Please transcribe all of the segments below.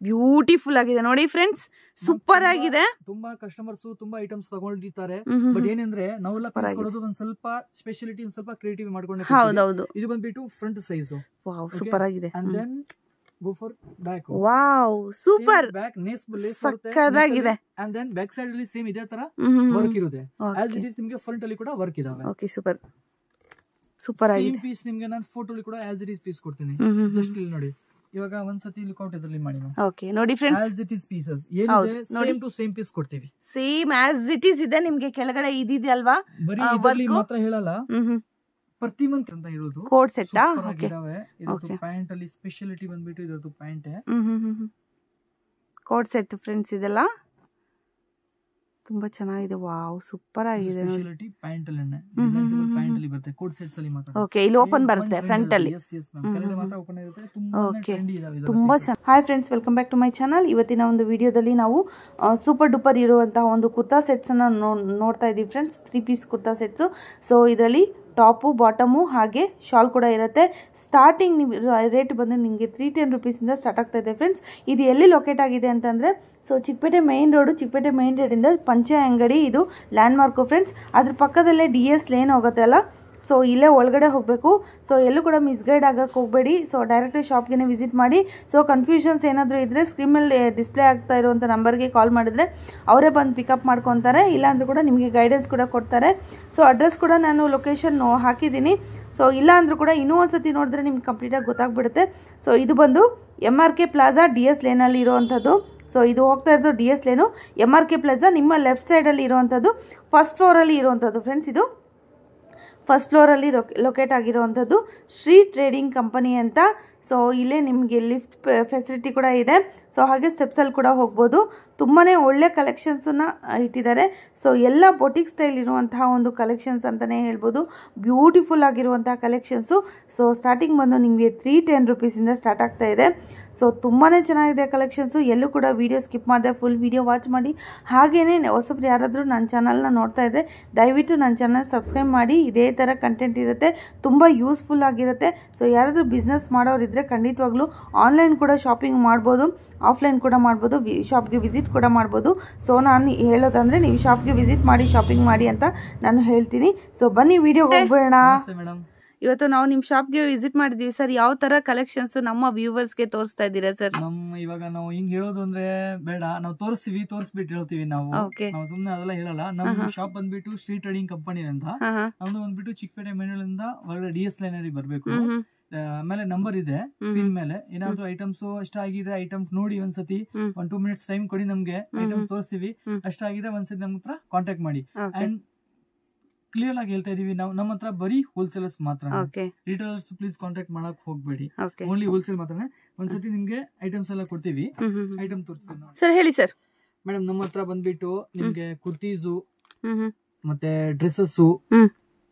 Beautiful ಆಗಿದೆ ನೋಡಿ friends, super ಆಗಿದೆ. ತುಂಬಾ ಕಸ್ಟಮರ್ಸ್ ತುಂಬಾ ಐಟಮ್ಸ್ ತಗೊಂಡಿರ್ತಾರೆ. ಬಟ್ ಏನಂದ್ರೆ ನಾವೆಲ್ಲ ಪೀಸ್ ಕೊಡೋದು ಒಂದ್ ಸ್ವಲ್ಪ ಸ್ಪೆಷಾಲಿಟಿ, ಒಂದ್ ಸ್ವಲ್ಪ ಕ್ರಿಯೇಟಿವ್ ಮಾಡ್ಕೊಂಡು. ಹೌದೌದು. ಇದು ಬಂದ್ಬಿಟ್ಟು ಫ್ರಂಟ್ ಸೈಜ್. ವಾವ್, ಸೂಪರ್ ಆಗಿದೆ. And then go for back. Wow, super. Back ನೇಸ್ ಸಕ್ಕತ್ತಾಗಿದೆ. ಅಂಡ್ ದೆನ್ ಬ್ಯಾಕ್ ಸೈಡ್ ಅಲ್ಲಿ ಸೇಮ್ ಇದೇ ತರ ವರ್ಕ್ ಇರುತ್ತೆ. ಆಸ್ ಇಟ್ ಇಸ್ ನಿಮಗೆ ಫ್ರಂಟ್ ಅಲ್ಲಿ ಕೂಡ ವರ್ಕ್ ಇದಾವೆ. ಓಕೆ, ಸೂಪರ್ ಸೂಪರ್ ಆಗಿದೆ. ಸೇಮ್ ಪೀಸ್ ನಿಮಗೆ ನಾನು ಫೋಟೋ ಅಲ್ಲಿ ಕೂಡ ಆಸ್ ಇಟ್ ಇಸ್ ಪೀಸ್ ಕೊಡ್ತೀನಿ. ಜಸ್ಟ್ ಇಲ್ಲಿ ನೋಡಿ, ಇವಾಗ ಒಂದ್ಸತಿ ಲುಕ್ಔಟ್ ಇದರಲ್ಲಿ ಮಾಡಿ. ಓಕೆ, ನೋಡಿ friends, as it is pieces ಏನಿದೆ ಸೇಮ್ ಟು ಸೇಮ್ ಪೀಸ್ ಕೊಡ್ತೀವಿ. ಸೇಮ್ ಆಸ್ ಇಟ್ ಇಸ್ ಇದೆ. ನಿಮಗೆ ಕೆಳಗಡೆ ಇದಿದೆ ಅಲ್ವಾ, ಬರೀ ಇದರಲ್ಲಿ ಮಾತ್ರ ಹೇಳಲ್ಲ, ಪ್ರತಿ ಮಂತ್ ಅಂತ ಇರೋದು ಕೋಡ್ ಸೆಟ್. ಓಕೆ, ಇದು ಪ್ಯಾಂಟ್ ಅಲ್ಲಿ ಸ್ಪೆಷಾಲಿಟಿ ಬಂದ್ಬಿಟ್ಟು ಇದರದು ಪ್ಯಾಂಟ್ ಕೋಡ್ ಸೆಟ್ ಫ್ರೆಂಡ್ಸ್. ಇದೆಲ್ಲ ತುಂಬಾ ಚೆನ್ನಾಗಿದೆ. ವಾವ್, ಸೂಪರ್ ಆಗಿದೆ ನೋಡಿ. ಸ್ಪೆಷಾಲಿಟಿ ಪ್ಯಾಂಟ್ ಅಲ್ಲಿ ಡಿಸೈನಬಲ್ ಪ್ಯಾಂಟ್ ಅಲ್ಲಿ ಬರುತ್ತೆ. ಕೋಡ್ ಸೆಟ್ಸ್ ಅಲ್ಲಿ ಮಾತ್ರ. ಓಕೆ, ಇಲ್ಲಿ ಓಪನ್ ಬರುತ್ತೆ ಫ್ರಂಟ್ ಅಲ್ಲಿ. ಎಸ್ ಎಸ್ ಮ್ಯಾಮ್, ಕೆಳಗಡೆ ಮಾತ್ರ ಓಪನ್ ಇರುತ್ತೆ. ತುಂಬಾ ಟ್ರೆಂಡಿ ಇದಾವೆ. ತುಂಬಾ ಚೆನ್ನಾಗಿ. Hi friends, welcome back to my channel. ಇವತ್ತಿನ ಒಂದು ವಿಡಿಯೋದಲ್ಲಿ ನಾವು ಸೂಪರ್ ಡೂಪರ್ ಇರುವಂತಹ ಒಂದು ಕುರ್ತಾ ಸೆಟ್ಸ್ ಅನ್ನ ನೋಡ್ತಾ ಇದೀವಿ friends. 3 piece kurta sets. So ಇದರಲ್ಲಿ ಟಾಪು, ಬಾಟಮು ಹಾಗೆ ಶಾಲ್ ಕೂಡ ಇರುತ್ತೆ. ಸ್ಟಾರ್ಟಿಂಗ್ ರೇಟ್ ಬಂದು ನಿಮಗೆ 310 ರುಪೀಸಿಂದ ಸ್ಟಾರ್ಟ್ ಆಗ್ತಾ ಇದೆ ಫ್ರೆಂಡ್ಸ್. ಇದು ಎಲ್ಲಿ ಲೊಕೇಟ್ ಆಗಿದೆ ಅಂತಂದರೆ, so Chickpet main road, Chickpet main ರೋಡಿಂದ ಪಂಚೆ ಅಂಗಡಿ, ಇದು ಲ್ಯಾಂಡ್ ಮಾರ್ಕು ಫ್ರೆಂಡ್ಸ್. ಅದ್ರ ಪಕ್ಕದಲ್ಲೇ DS ಲೇನ್ ಹೋಗುತ್ತೆ ಅಲ್ಲ, ಸೊ ಇಲ್ಲೇ ಒಳಗಡೆ ಹೋಗಬೇಕು. ಸೊ ಎಲ್ಲೂ ಕೂಡ ಮಿಸ್ಗೈಡ್ ಆಗಕ್ಕೆ ಹೋಗಬೇಡಿ. ಸೊ ಡೈರೆಕ್ಟಾಗಿ ಶಾಪ್ಗೆ ವಿಸಿಟ್ ಮಾಡಿ. ಸೊ ಕನ್ಫ್ಯೂಷನ್ಸ್ ಏನಾದರೂ ಇದ್ದರೆ ಸ್ಕ್ರೀನಲ್ಲಿ ಡಿಸ್ಪ್ಲೇ ಆಗ್ತಾ ಇರುವಂಥ ನಂಬರ್ಗೆ ಕಾಲ್ ಮಾಡಿದ್ರೆ ಅವರೇ ಬಂದು ಪಿಕಪ್ ಮಾಡ್ಕೊತಾರೆ. ಇಲ್ಲಾಂದ್ರೂ ಕೂಡ ನಿಮಗೆ ಗೈಡೆನ್ಸ್ ಕೂಡ ಕೊಡ್ತಾರೆ. ಸೊ ಅಡ್ರೆಸ್ ಕೂಡ ನಾನು ಲೊಕೇಶನ್ ಹಾಕಿದ್ದೀನಿ. ಸೊ ಇಲ್ಲ ಅಂದರೂ ಕೂಡ ಇನ್ನೂ ಒಂದು ಸತಿ ನೋಡಿದ್ರೆ ನಿಮ್ಗೆ ಕಂಪ್ಲೀಟಾಗಿ ಗೊತ್ತಾಗ್ಬಿಡುತ್ತೆ. ಸೊ ಇದು ಬಂದು MRK ಪ್ಲಾಜಾ DS ಲೇನಲ್ಲಿ ಇರುವಂಥದ್ದು. ಸೊ ಇದು ಹೋಗ್ತಾ ಇರೋದು DS ಲೇನು, MRK ಪ್ಲಾಜಾ ನಿಮ್ಮ ಲೆಫ್ಟ್ ಸೈಡಲ್ಲಿ ಇರುವಂಥದ್ದು, ಫಸ್ಟ್ ಫ್ಲೋರಲ್ಲಿ ಇರುವಂಥದ್ದು ಫ್ರೆಂಡ್ಸ್. ಇದು ಫಸ್ಟ್ ಫ್ಲೋರಲ್ಲಿ ಲೊಕೇಟ್ ಆಗಿರುವಂಥದ್ದು ಶ್ರೀ ಟ್ರೇಡಿಂಗ್ ಕಂಪನಿ ಅಂತ. ಸೊ ಇಲ್ಲೇ ನಿಮಗೆ ಲಿಫ್ಟ್ ಫೆಸಿಲಿಟಿ ಕೂಡ ಇದೆ. ಸೊ ಹಾಗೆ ಸ್ಟೆಪ್ಸಲ್ಲಿ ಕೂಡ ಹೋಗ್ಬೋದು. ತುಂಬಾ ಒಳ್ಳೆ ಕಲೆಕ್ಷನ್ಸನ್ನು ಇಟ್ಟಿದ್ದಾರೆ. ಸೊ ಎಲ್ಲ ಬೊಟಿಕ್ ಸ್ಟೈಲ್ ಇರುವಂತಹ ಒಂದು ಕಲೆಕ್ಷನ್ಸ್ ಅಂತಲೇ ಹೇಳ್ಬೋದು. ಬ್ಯೂಟಿಫುಲ್ ಆಗಿರುವಂತಹ ಕಲೆಕ್ಷನ್ಸು. ಸೊ ಸ್ಟಾರ್ಟಿಂಗ್ ಬಂದು ನಿಮಗೆ 310 ರುಪೀಸಿಂದ ಸ್ಟಾರ್ಟ್ ಆಗ್ತಾ ಇದೆ. ಸೊ ತುಂಬಾ ಚೆನ್ನಾಗಿದೆ ಕಲೆಕ್ಷನ್ಸು. ಎಲ್ಲೂ ಕೂಡ ವೀಡಿಯೋ ಸ್ಕಿಪ್ ಮಾಡಿದೆ, ಫುಲ್ ವೀಡಿಯೋ ವಾಚ್ ಮಾಡಿ. ಹಾಗೆಯೇ ಹೊಸಬ್ರು ಯಾರಾದರೂ ನನ್ನ ಚಾನಲ್ನ ನೋಡ್ತಾ ಇದ್ದರೆ ದಯವಿಟ್ಟು ನನ್ನ ಚಾನಲ್ ಸಬ್ಸ್ಕ್ರೈಬ್ ಮಾಡಿ. ಇದೇ ಥರ ಕಂಟೆಂಟ್ ಇರುತ್ತೆ, ತುಂಬ ಯೂಸ್ಫುಲ್ ಆಗಿರುತ್ತೆ. ಸೊ ಯಾರಾದರೂ ಬಿಸ್ನೆಸ್ ಮಾಡೋರಿದ್ದರೆ ಖಂಡಿತವಾಗ್ಲೂ ಆನ್ಲೈನ್ ಕೂಡ ಶಾಪಿಂಗ್ ಮಾಡ್ಬೋದು, ಆಫ್ಲೈನ್ ಕೂಡ ಮಾಡ್ಬೋದು, ಶಾಪ್ಗೆ ವಿಸಿಟ್ ಕೂಡ ಮಾಡ್ಬೋದು. ಸೊ ನಾನು ಹೇಳೋದಂದರೆ ನೀವು ಶಾಪ್ಗೆ ವಿಸಿಟ್ ಮಾಡಿ ಶಾಪಿಂಗ್ ಮಾಡಿ ಅಂತ ನಾನು ಹೇಳ್ತೀನಿ. ಸೊ ಬನ್ನಿ ವಿಡಿಯೋಗೆ ಹೋಗ್ಬೇಡ. ಇವತ್ತು ನಾವು ನಿಮ್ಮ ಶಾಪ್ಗೆ ವಿಸಿಟ್ ಮಾಡಿದೀವಿ ಸರ್. ಯಾವ ತರ ಕಲೆಕ್ಷನ್ಸ್ ನಮ್ಮ ವ್ಯೂವರ್ಸ್ಗೆ ತೋರಿಸ್ತಾ ಇದ್ದೀರಾ ಸರ್? ಇವಾಗ ನಾವು ಹಿಂಗ್ ಹೇಳೋದು ಅಂದ್ರೆ ಬೇಡ, ನಾವು ತೋರಿಸ್ತೀವಿ, ತೋರಿಸ್ಬಿಟ್ಟು ಹೇಳ್ತೀವಿ. ನಾವು ಸುಮ್ನೆ ಅದೆಲ್ಲ ಹೇಳಲ್ಲ. ನಮ್ಮ ಶಾಪ್ ಬಂದ್ಬಿಟ್ಟು ಶ್ರೀ ಟ್ರೇಡಿಂಗ್ ಕಂಪನಿ ಅಂತ. ನಮ್ದು ಬಂದ್ಬಿಟ್ಟು ಚಿಕ್ಕಪೇಟೆ ಮೇಲಿಂದ ಹೊರಗಡೆ DS ಲೈನರಿ ಬರ್ಬೇಕು. ಆಮೇಲೆ ನಂಬರ್ ಇದೆ ಸ್ಕ್ರೀನ್ ಮೇಲೆ. ಏನಾದ್ರು ಐಟಮ್ಸ್ ಇಷ್ಟ ಆಗಿದೆ, ಐಟಮ್ ನೋಡಿ ಒಂದ್ಸತಿ 1-2 ಮಿನಿಟ್ಸ್ ಟೈಮ್ ಕೊಡಿ, ನಮ್ಗೆ ಐಟಮ್ಸ್ ತೋರಿಸ್ತೀವಿ. ಅಷ್ಟ ಆಗಿದೆ ಒಂದ್ಸತಿ ನಮ್ಮ ಹತ್ರ ಕಾಂಟ್ಯಾಕ್ಟ್ ಮಾಡಿ. ಅಂಡ್ ಕ್ಲಿಯರ್ ಆಗಿ ಹೇಳ್ತಾ ಇದೀವಿ, ನಾವು ನಮ್ಮ ಹತ್ರ ಬರೀ ಹೋಲ್ಸೇಲರ್ಸ್ ಮಾತ್ರ. ರಿಟೇಲರ್ಸ್ ಪ್ಲೀಸ್ ಕಾಂಟ್ಯಾಕ್ಟ್ ಮಾಡಕ್ ಹೋಗ್ಬೇಡಿ, ಓನ್ಲಿ ಹೋಲ್ಸೇಲ್ ಮಾತ್ರ. ಒಂದ್ಸತಿ ನಿಮ್ಗೆ ಐಟಮ್ಸ್ ಎಲ್ಲ ಕೊಡ್ತೀವಿ. ಐಟಮ್ ತೋರಿಸ್ತೀವಿ ಸರ್. ಹೇಳಿ ಸರ್. ಮೇಡಮ್, ನಮ್ಮ ಹತ್ರ ಬಂದ್ಬಿಟ್ಟು ನಿಮ್ಗೆ ಕುರ್ತೀಸು ಮತ್ತೆ ಡ್ರೆಸ್ಸಸ್,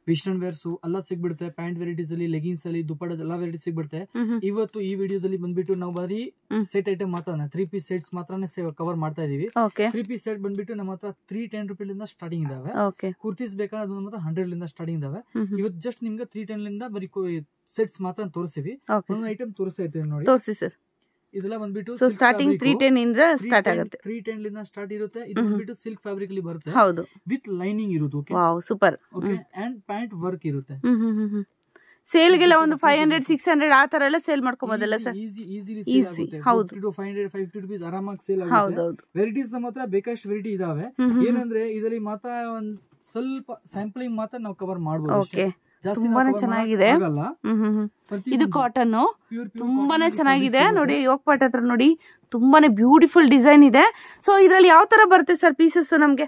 ವೆಸ್ಟರ್ನ್ ವೇರ್ಸ್ ಎಲ್ಲ ಸಿಗ್ಬಿಡುತ್ತೆ. ಪ್ಯಾಂಟ್ ವೆರೈಟೀಸ್ ಅಲ್ಲಿ, ಲೆಗಿನ್ಸ್ ಅಲ್ಲಿ, ದುಪ್ಪಟ ಎಲ್ಲ ವೆರೈಟಿ ಸಿಗ್ಬಿಡುತ್ತೆ. ಇವತ್ತು ಈ ವಿಡಿಯೋದಲ್ಲಿ ಬಂದ್ಬಿಟ್ಟು ನಾವು ಬರೀ ಸೆಟ್ ಐಟಮ್ ಮಾತ್ರ, 3 ಪೀಸ್ ಸೆಟ್ಸ್ ಮಾತ್ರ ಕವರ್ ಮಾಡ್ತಾ ಇದೀವಿ. 3 ಪೀಸ್ ಸೆಟ್ ಬಂದ್ಬಿಟ್ಟು ನಮ್ಮ ಹತ್ರ 310 ರೂಪಾಯಿಲಿಂದ ಸ್ಟಾರ್ಟಿಂಗ್ ಇದಾವೆ. ಕುರ್ತೀಸ್ ಬೇಕಾದ್ರೆ ನಮ್ಮ ಹತ್ರ 100 ಲಿಂದ ಸ್ಟಾರ್ಟಿಂಗ್ ಇದಾವೆ. ಇವತ್ತು ಜಸ್ಟ್ ನಿಮ್ಗೆ 310 ಲಿಂದ ಬರೀ ಸೆಟ್ಸ್ ಮಾತ್ರ ತೋರಿಸ್ತೀವಿ. ಒಂದು ಐಟಮ್ ತೋರಿಸ್ತಾ ಇರ್ತೀವಿ ನೋಡಿ. ತೋರಿಸಿ ಸರ್. ಇದೆಲ್ಲ ಬಂದ್ಬಿಟ್ಟು ಸ್ಟಾರ್ಟಿಂಗ್ 310 ಇಂದ ಸ್ಟಾರ್ಟ್ ಆಗುತ್ತೆ. 310 ಲಿಂದ ಸ್ಟಾರ್ಟ್ ಇರುತ್ತೆ. ಇದು ಬಂದ್ಬಿಟ್ಟು ಸಿಲ್ಕ್ ಫ್ಯಾಬ್ರಿಕ್ ಅಲ್ಲಿ ಬರುತ್ತೆ. ಹೌದು, ವಿತ್ ಲೈನಿಂಗ್ ಇರುತ್ತೆ. Okay, wow, super. Okay, and pant work ಇರುತ್ತೆ. ಸೇಲ್ಗೆಲ್ಲ ಒಂದು 500-600 ಆ ತರ ಎಲ್ಲ ಸೇಲ್ ಮಾಡ್ಕೊಬೋದಲ್ಲ ಸರ್? ಈಸಿ. ಹೌದು, 500-550 ರೂಪೀಸ್ ಆರಾಮಾಗಿ ಸೇಲ್ ಆಗುತ್ತೆ. ವೆರೈಟೀಸ್ ನಮ್ಮ ಹತ್ರ ಬೇಕಷ್ಟು ವೆರೈಟಿ ಇದಾವೆ. ಏನಂದ್ರೆ ಇದರಲ್ಲಿ ಮಾತ್ರ ಒಂದ್ ಸ್ವಲ್ಪ ಸ್ಯಾಂಪಲಿಂಗ್ ಮಾತ್ರ ನಾವು ಕವರ್ ಮಾಡಬಹುದು. ತುಂಬಾನೇ ಚೆನ್ನಾಗಿದೆ. ಇದು ಕಾಟನ್ ತುಂಬಾನೇ ಚೆನ್ನಾಗಿದೆ ನೋಡಿ. ಯೋಗಪಾಟ್ ಹತ್ರ ನೋಡಿ, ತುಂಬಾನೇ ಬ್ಯೂಟಿಫುಲ್ ಡಿಸೈನ್ ಇದೆ. ಸೊ ಇದ್ರಲ್ಲಿ ಯಾವ ತರ ಬರುತ್ತೆ ಸರ್ ಪೀಸಸ್? ನಮ್ಗೆ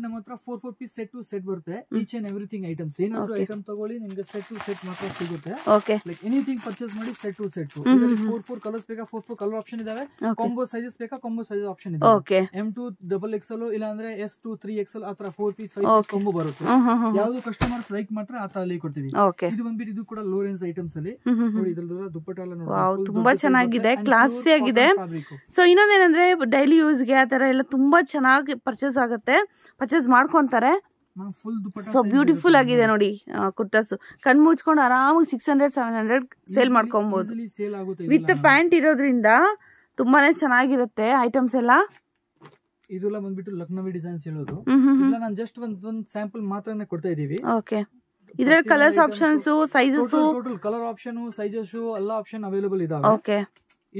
ನಮ್ಮ ಹತ್ರ 4 ಪೀಸ್ ಸೆಟ್ ಟು ಸೆಟ್ ಬರುತ್ತೆ. ಈಚ್ ಅಂಡ್ ಎವ್ರಿಥಿಂಗ್ ಐಟಮ್ಸ್, ಏನಾದ್ರು ಐಟಮ್ ತಗೊಳ್ಳಿ ನಿಮ್ಗೆ ಸೆಟ್ ಟು ಸೆಟ್ ಮಾತ್ರ ಸಿಗುತ್ತೆ. ಲೈಕ್ ಎನಿಥಿಂಗ್ ಪರ್ಚೇಸ್ ಮಾಡಿ ಸೆಟ್ ಟು ಸೆಟ್. 4 ಕಲರ್ಸ್ ಬೇಕಾ 4 ಕಲರ್ ಆಪ್ಷನ್ ಇದಾವೆ. ಕಾಂಬೋ ಸೈಜಸ್ ಬೇಕಾ ಕಾಂಬೋ ಸೈಜ್ ಆಪ್ಷನ್ ಇದೆ. M2 XXL ಇಲ್ಲ ಅಂದ್ರೆ S2 3XL ಆತರ 4 ಪೀಸ್ 5 ಪೀಸ್ ಕಾಂಬೋ ಬರುತ್ತೆ. ಯಾವ್ದು ಕಸ್ಟಮರ್ಸ್ ಲೈಕ್ ಮಾಡ್ತಾರೆ ಆ ತರ ಅಲ್ಲಿ ಕೊಡ್ತೀವಿ. ಇದು ಬಂದ್ಬಿಟ್ಟು ಇದು ಕೂಡ ಲೋ ರೇಂಜ್ ಐಟಮ್ಸ್ ಅಲ್ಲಿ ನೋಡಿ. ಇದ್ರಲ್ಲ ದುಪ್ಪಟ್ಟ ಎಲ್ಲ ನೋಡಿ, ತುಂಬಾ ಚೆನ್ನಾಗಿದೆ, ಕ್ಲಾಸಿ ಆಗಿದೆ. ಸೊ ಇನ್ನೊಂದೇನಂದ್ರೆ ಡೈಲಿ ಯೂಸ್ಗೆ ಆ ತರ ಎಲ್ಲ ತುಂಬಾ ಚೆನ್ನಾಗಿ ಪರ್ಚೇಸ್ ಮಾಡ್ಕೊಂತಾರೆ. ಸೊ ಬ್ಯೂಟಿಫುಲ್ ಆಗಿದೆ ನೋಡಿ ಕುರ್ತಾಸ್. ಕಣ್ ಮುಚ್ಕೊಂಡು ಆರಾಮಾಗಿ 600-700 ಸೇಲ್ ಮಾಡ್ಕೊಬಹುದು. ವಿತ್ ಪ್ಯಾಂಟ್ ಇರೋದ್ರಿಂದ ತುಂಬಾನೇ ಚೆನ್ನಾಗಿರುತ್ತೆ ಐಟಮ್ಸ್ ಎಲ್ಲ. ಇದೆಲ್ಲ ಬಂದ್ಬಿಟ್ಟು ಲಕ್ನವಿ ಡಿಸೈನ್ಸ್ ಹೇಳೋದು. ಇಲ್ಲ ನಾನು ಜಸ್ಟ್ ಒಂದು ಸ್ಯಾಂಪಲ್ ಮಾತ್ರನೇ ಕೊಡ್ತಾ ಇದೀವಿ. ಓಕೆ, ಇದ್ರಲ್ಲಿ colours options, sizes, total colour option, sizes ಎಲ್ಲ ಆಪ್ಷನ್ ಅವೈಲೇಬಲ್ ಇದಾವೆ. Okay,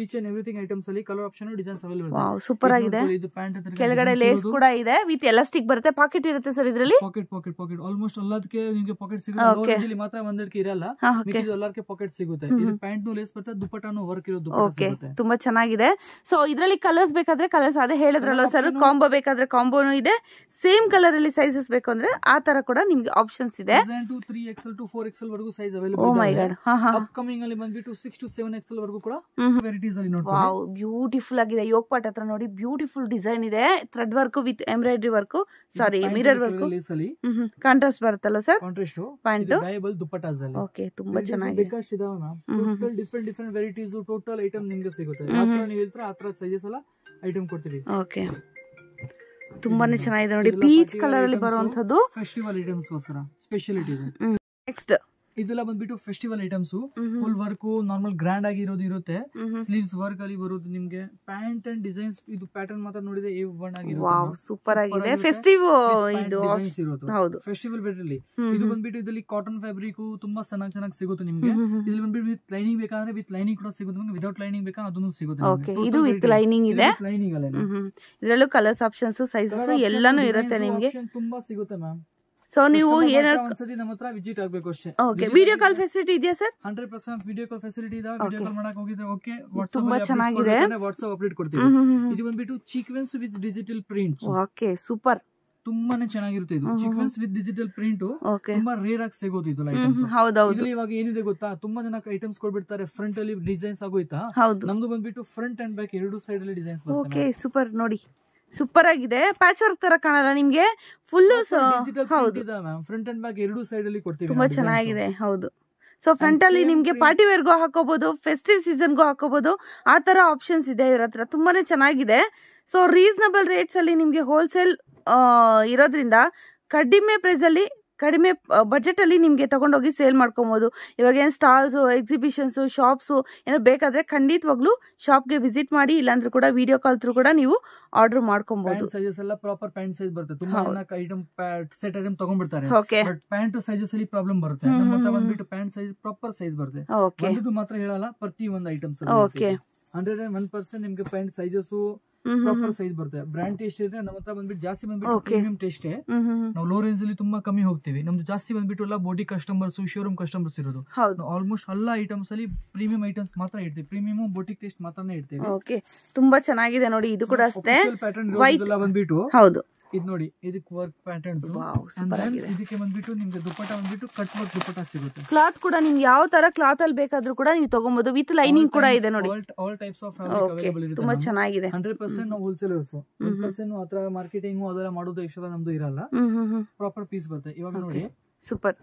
each and everything items ಅಲ್ಲಿ colour option designs available. Wow, super ಆಗಿದೆ. ಇದು ಪ್ಯಾಂಟ್ ಕೆಳಗಡೆ ಲೇಸ್ ಕೂಡ ಇದೆ, ವಿತ್ ಎಲಾಸ್ಟಿಕ್ ಬರುತ್ತೆ, ಪಾಕೆಟ್ ಇರುತ್ತೆ ಸರ್ ಇದರಲ್ಲಿ. ಪಾಕೆಟ್ ಆಲ್ಮೋಸ್ಟ್ ಎಲ್ಲದಕ್ಕೆ ನಿಮಗೆ ಪಾಕೆಟ್ ಸಿಗುತ್ತೆ. ಮಾತ್ರ ಒಂದಕ್ಕೆ ಇರಲ್ಲ, ಮಿಕ್ಕಿದ ಎಲ್ಲದಕ್ಕೆ ಪಾಕೆಟ್ ಸಿಗುತ್ತೆ. ಇದು ಪ್ಯಾಂಟ್ ನು ಲೇಸ್ ಬರುತ್ತೆ, ದುಪಟ್ಟಾನು ವರ್ಕ್ ಇರೋ ದುಪಟ್ಟ ಸಿಗುತ್ತೆ. ತುಂಬಾ ಚೆನ್ನಾಗಿದೆ. ಸೊ ಇದರಲ್ಲಿ ಕಲರ್ಸ್ ಬೇಕಾದ್ರೆ ಕಲರ್ಸ್ ಅದೇ ಹೇಳಿದ್ರಲ್ಲ ಸರ್, ಕಾಂಬೋ ಬೇಕಾದ್ರೆ ಕಾಂಬೋನು ಇದೆ. ಸೇಮ್ ಕಲರ್ ಅಲ್ಲಿ ಸೈಜಸ್ ಬೇಕು ಅಂದ್ರೆ ಆ ತರ ಕೂಡ ನಿಮ್ಗೆ ಆಪ್ಷನ್ಸ್ ಇದೆ. 3XL to 4XL ವರೆಗೂ ಸೈಜ್ ಅವೈಲೇಬಲ್ ಇದೆ. ಅಪ್ಕಮಿಂಗ್ ಅಲ್ಲಿ ಬಂದ್ಬಿಟ್ಟು 6 to 7XL ವರೆಗೂ ಕೂಡ ವೆರೈಟೀಸ್ ಅಲ್ಲಿ ನೋಡ್ತೀವಿ. ವಾವ್, ಬ್ಯೂಟಿಫುಲ್ ಆಗಿದೆ. ಯೋಗ್ ಪಾಟ್ ಹತ್ರ ನೋಡಿ, ಬ್ಯೂಟಿಫುಲ್ ಡಿಸೈನ್ ಇದೆ. Thread work with embroidery work, sorry mirror work, contrast ಬರುತ್ತಲ್ಲ ಸರ್ ಕಾಂಟ್ರಾಸ್ಟ್ ಪ್ಯಾಂಟ್, ಡೈಬಲ್ ದುಪಟ್ಟಾಸ್ ಅಲ್ಲಿ. ಓಕೆ, ತುಂಬಾ ಚೆನ್ನಾಗಿದೆ. ಬೇಕಾಷ್ಟು ಇದಾವೆ ma'am. Total different varieties total item ನಿಮಗೆ ಸಿಗುತ್ತೆ. ಮಾತ್ರ ನೀವು ಹೇಳ್ತಾರೆ ಆ ತರ ಸೈಜಸ್ ಎಲ್ಲ ಐಟಮ್ ಕೊಡ್ತೀವಿ. ಓಕೆ, ತುಂಬಾನೇ ಚೆನ್ನಾಗಿದೆ ನೋಡಿ. ಪೀಚ್ ಕಲರ್ ಅಲ್ಲಿ ಬರುವಂತದ್ದು ಫೆಸ್ಟಿವಲ್ ಐಟಮ್ಸ್ ಗೋಸ್ಕರ ಸ್ಪೆಷಾಲಿಟಿ ಇದೆ. ನೆಕ್ಸ್ಟ್ ಇದೆಲ್ಲ ಬಂದ್ಬಿಟ್ಟು festival items. Full work normal grand ಆಗಿರೋದು ಇರುತ್ತೆ. ಸ್ಲೀವ್ಸ್ ವರ್ಕ್ ಅಲ್ಲಿ ಬರೋದು ನಿಮ್ಗೆ. ಪ್ಯಾಂಟ್ ಅಂಡ್ ಡಿಸೈನ್ಸ್ ಇದು ಪ್ಯಾಟರ್ನ್ ಮಾತ್ರ ನೋಡಿದ್ರೆ A1 ಆಗಿರುತ್ತೆ. ವಾವ್, ಸೂಪರ್ ಆಗಿದೆ. ಫೆಸ್ಟಿವ್ ಇದು ಡಿಸೈನ್ಸ್ ಇರೋದು. ಹೌದು, ಫೆಸ್ಟಿವಲ್ ವೇರ್ ಅಲ್ಲಿ. ಇದು ಬಂದ್ಬಿಟ್ಟು ಇದರಲ್ಲಿ ಕಾಟನ್ ಫ್ಯಾಬ್ರಿಕ್ ತುಂಬಾ ಚೆನ್ನಾಗಿ ಸಿಗುತ್ತೆ ನಿಮ್ಗೆ. ಇಲ್ಲಿ ಬಂದ್ಬಿಟ್ಟು ವಿತ್ ಲೈನಿಂಗ್ ಬೇಕಾದ್ರೆ ವಿತ್ ಲೈನಿಂಗ್ ಕೂಡ ಸಿಗುತ್ತೆ ನಿಮ್ಗೆ. ವಿದೌಟ್ ಲೈನಿಂಗ್ ಬೇಕಾ ಅದನ್ನು ಸಿಗುತ್ತೆ. ಓಕೆ, ಇದು ವಿತ್ ಲೈನಿಂಗ್ ಇದೆ. ಲೈನಿಂಗ್ ಅಲ್ಲ, ಇದರಲ್ಲೂ ಕಲರ್ಸ್ ಆಪ್ಷನ್ಸ್, ಸೈಜಸ್ ಎಲ್ಲಾನು ಇರುತ್ತೆ ನಿಮ್ಗೆ. ತುಂಬಾ ಸಿಗುತ್ತೆ ಮ್ಯಾಮ್. ಸೊ ನೀವು ಏನಾದ್ರು ಒಂದ್ಸತಿ ನಮ್ಮ ಹತ್ರ ವಿಸಿಟ್ ಆಗ್ಬೇಕು ಅಷ್ಟೇ. ಓಕೆ, ವಿಡಿಯೋ ಕಾಲ್ ಫೆಸಿಲಿಟಿ ಇದೆಯಾ ಸರ್? 100% ವಿಡಿಯೋ ಕಾಲ್ ಫೆಸಿಲಿಟಿ ಇದೆ. ವಿಡಿಯೋ ಕಾಲ್ ಮಾಡಕ್ ಹೋಗಿದ್ರೆ ಓಕೆ, ತುಂಬಾ ಚೆನ್ನಾಗಿದೆ. ವಾಟ್ಸ್ಆಪ್ ಅಪ್ಡೇಟ್ ಕೊಡ್ತೀವಿ. ಇದು ಬಂದ್ಬಿಟ್ಟು sequence with digital print. Okay, super, ತುಂಬಾನೇ ಚೆನ್ನಾಗಿರುತ್ತೆ. ಇದು ಸೀಕ್ವೆನ್ಸ್ ವಿತ್ ಡಿಜಿಟಲ್ ಪ್ರಿಂಟ್ ತುಂಬಾ ರೇರ್ ಆಗಿ ಸಿಗೋದು ಇದು ಐಟಮ್ಸ್. ಹೌದೌದು. ಇವಾಗ ಏನಿದೆ ಗೊತ್ತಾ, ತುಂಬಾ ಜನ ಐಟಮ್ಸ್ ಕೊಡ್ಬಿಡ್ತಾರೆ ಫ್ರಂಟ್ ಅಲ್ಲಿ ಡಿಸೈನ್ಸ್ ಆಗೋಯ್ತಾ. ನಮ್ದು ಬಂದ್ಬಿಟ್ಟು ಫ್ರಂಟ್ ಅಂಡ್ ಬ್ಯಾಕ್ ಎರಡು ಸೈಡ್ ಅಲ್ಲಿ ಡಿಸೈನ್ಸ್ ಬರುತ್ತೆ. ಓಕೆ, ಸೂಪರ್ ನೋಡಿ, ಸೂಪರ್ ಆಗಿದೆ. ಪ್ಯಾಚ್ ವರ್ಕ್ ತರ ಕಾಣಲ್ಲ ನಿಮ್ಗೆ, ಫುಲ್ ಹೌದು, ಫ್ರಂಟ್ ಅಂಡ್ ಬ್ಯಾಕ್ ಎರಡು ಸೈಡ್ ಅಲ್ಲಿ ಕೊಡ್ತೀವಿ. ತುಂಬಾ ಚೆನ್ನಾಗಿದೆ. ಹೌದು, ಸೊ ಫ್ರಂಟ್ ಅಲ್ಲಿ ನಿಮ್ಗೆ ಪಾರ್ಟಿ ವೇರ್ಗೂ ಹಾಕೋಬಹುದು, ಫೆಸ್ಟಿವ್ ಸೀಸನ್ಗೂ ಹಾಕೋಬಹುದು. ಆ ತರ ಆಪ್ಷನ್ಸ್ ಇದೆ ಇವ್ರ ಹತ್ರ, ತುಂಬಾನೇ ಚೆನ್ನಾಗಿದೆ. ಸೊ ರೀಸನಬಲ್ ರೇಟ್ಸ್ ಅಲ್ಲಿ ನಿಮ್ಗೆ ಹೋಲ್ಸೇಲ್ ಇರೋದ್ರಿಂದ ಕಡಿಮೆ ಪ್ರೈಸ್ ಅಲ್ಲಿ, ಕಡಿಮೆ ಬಜೆಟ್ ಅಲ್ಲಿ ನಿಮ್ಗೆ ತಗೊಂಡೋಗಿ ಸೇಲ್ ಮಾಡ್ಕೊಬಹುದು. ಇವಾಗ ಏನ್ ಸ್ಟಾಲ್ಸ್, ಎಕ್ಸಿಬಿಷನ್ಸ್, ಶಾಪ್ಸ್ ಏನೋ ಬೇಕಾದ್ರೆ ಖಂಡಿತವಾಗ್ಲೂ ಶಾಪ್ಗೆ ವಿಸಿಟ್ ಮಾಡಿ, ಇಲ್ಲಾಂದ್ರೆ ಕೂಡ ವಿಡಿಯೋ ಕಾಲ್ ಥ್ರೂ ಕೂಡ ನೀವು ಆರ್ಡರ್ ಮಾಡ್ಕೊಬಹುದು. ಸೈಜಸ್ ಎಲ್ಲ ಪ್ರಾಪರ್ ಪ್ಯಾಂಟ್ ಸೈಜ್ ಬರುತ್ತೆ. ತುಂಬಾ ಐಟಮ್ ಸೆಟ್ ಐಟಮ್ ತಗೊಂಡ್ಬಿಡ್ತಾರೆ, ಬಟ್ ಪ್ಯಾಂಟ್ ಸೈಜಸ್ ಅಲ್ಲಿ ಪ್ರಾಬ್ಲಮ್ ಬರುತ್ತೆ. ನಮ್ಮ ಹತ್ರ ಬಂದ್ಬಿಟ್ಟು ಪ್ಯಾಂಟ್ ಸೈಜ್ ಪ್ರಾಪರ್ ಸೈಜ್ ಬರುತ್ತೆ. ಒಂದು ಮಾತ್ರ ಹೇಳಲ್ಲ, ಪ್ರತಿ ಒಂದು ಐಟಮ್ಸ್ 101% ನಿಮ್ಗೆ ಪ್ಯಾಂಟ್ ಸೈಜಸ್ ಪ್ರಾಪರ್ ಸೈಜ್ ಬರುತ್ತೆ. ಬ್ರಾಂಡ್ ಟೇಸ್ಟ್ ಇದ್ರೆ ನಮ್ಮ ಹತ್ರ ಬಂದ್ಬಿಟ್ಟು ಜಾಸ್ತಿ ಬಂದ್ಬಿಟ್ಟು ಪ್ರೀಮಿಯಂ ಟೇಸ್ಟ್. ನಾವು ಲೋ ರೇಂಜ್ ಅಲ್ಲಿ ತುಂಬಾ ಕಮ್ಮಿ ಹೋಗ್ತೀವಿ. ನಮ್ದು ಜಾಸ್ತಿ ಬಂದ್ಬಿಟ್ಟು ಎಲ್ಲ ಬೋಟಿ ಕಸ್ಟಮರ್ಸ್, ಶೋರೂಮ್ ಕಸ್ಟಮರ್ಸ್ ಇರೋದು. ಆಲ್ಮೋಸ್ಟ್ ಎಲ್ಲ ಐಟಮ್ಸ್ ಅಲ್ಲಿ ಪ್ರೀಮಿಯಂ ಐಟಮ್ಸ್ ಮಾತ್ರ ಇಡ್ತೀವಿ. ಪ್ರೀಮಿಯಂ ಬೋಟಿಕ್ ಟೇಸ್ಟ್ ಮಾತ್ರನೇ ಇಡ್ತೀವಿ. ಓಕೆ, ತುಂಬಾ ಚೆನ್ನಾಗಿದೆ ನೋಡಿ. ಇದು ಕೂಡ ಅಷ್ಟೇ ಪ್ಯಾಟರ್ನ್ ಬಂದ್ಬಿಟ್ಟು. ಹೌದು, ಇದು ನೋಡಿ, ಇದಕ್ಕೆ ವರ್ಕ್ ಪ್ಯಾಟರ್ನ್ಸ್. ಇದಕ್ಕೆ ಬಂದ್ಬಿಟ್ಟು ನಿಮ್ಗೆ ದುಪಟ್ಟ ಬಂದ್ಬಿಟ್ಟು ಕಟ್ ವರ್ಕ್ ದುಪಟ್ಟ ಸಿಗುತ್ತೆ. ಕ್ಲಾತ್ ಕೂಡ ನಿಮ್ಗೆ ಯಾವ ತರ ಕ್ಲಾತ್ ಅಲ್ಲಿ ಬೇಕಾದ್ರೂ ಕೂಡ ನೀವು ತಗೊಬಹುದು. ವಿತ್ ಲೈನಿಂಗ್ ಕೂಡ ಇದೆ ನೋಡಿ. All types of fabric available ಇದೆ. ತುಂಬಾ ಚೆನ್ನಾಗಿದೆ. 100% ನಾವು ಹೋಲ್ಸೇಲರ್ಸ್. 1% ಆತರ ಮಾರ್ಕೆಟಿಂಗ್ ಅದೆಲ್ಲ ಮಾಡೋದು ಎಷ್ಟೆಲ್ಲ ನಮ್ದು ಇರಲ್ಲ. ಪ್ರಾಪರ್ ಪೀಸ್ ಬರುತ್ತೆ. ಇವಾಗ ನೋಡಿ, ಸೂಪರ್,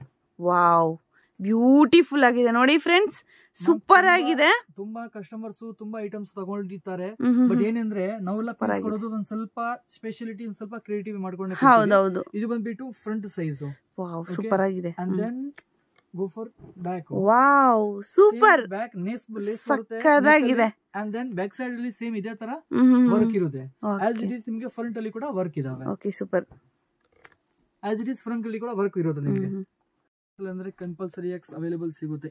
ವಾವ್, ಬ್ಯೂಟಿಫುಲ್ ಆಗಿದೆ ನೋಡಿ ಫ್ರೆಂಡ್ಸ್, ಸೂಪರ್ ಆಗಿದೆ. ತುಂಬಾ ಕಸ್ಟಮರ್ಸ್ ತುಂಬಾ ಐಟಮ್ಸ್ ತಗೊಂಡಿರ್ತಾರೆ. ಬಟ್ ಏನಂದ್ರೆ ನಾವೆಲ್ಲ ಪೀಸ್ ಕೊಡೋದು ಒಂದ್ ಸ್ವಲ್ಪ ಸ್ಪೆಷಾಲಿಟಿ, ಒಂದ್ ಸ್ವಲ್ಪ ಕ್ರಿಯೇಟಿವ್ ಮಾಡ್ಕೊಂಡು. ಹೌದೌದು. ಇದು ಬಂದ್ಬಿಟ್ಟು ಫ್ರಂಟ್ ಸೈಜ್. ವಾವ್, ಸೂಪರ್ ಆಗಿದೆ. And then go for back. Wow, super, back ನೇಸ್ ಸಕ್ಕತ್ತಾಗಿದೆ. ಅಂಡ್ ದೆನ್ ಬ್ಯಾಕ್ ಸೈಡ್ ಅಲ್ಲಿ ಸೇಮ್ ಇದೇ ತರ ವರ್ಕ್ ಇರುತ್ತೆ. ಆಸ್ ಇಟ್ ಇಸ್ ನಿಮ್ಗೆ ಫ್ರಂಟ್ ಅಲ್ಲಿ ಕೂಡ ವರ್ಕ್ ಇದಾವೆ. Okay, super. As it is front ಅಲ್ಲಿ ಕೂಡ ವರ್ಕ್ ಇರುತ್ತೆ ನಿಮ್ಗೆ. ಅಂದ್ರೆ ಕಂಪಲ್ಸರಿ ಅವೈಲೇಬಲ್ ಸಿಗುತ್ತೆ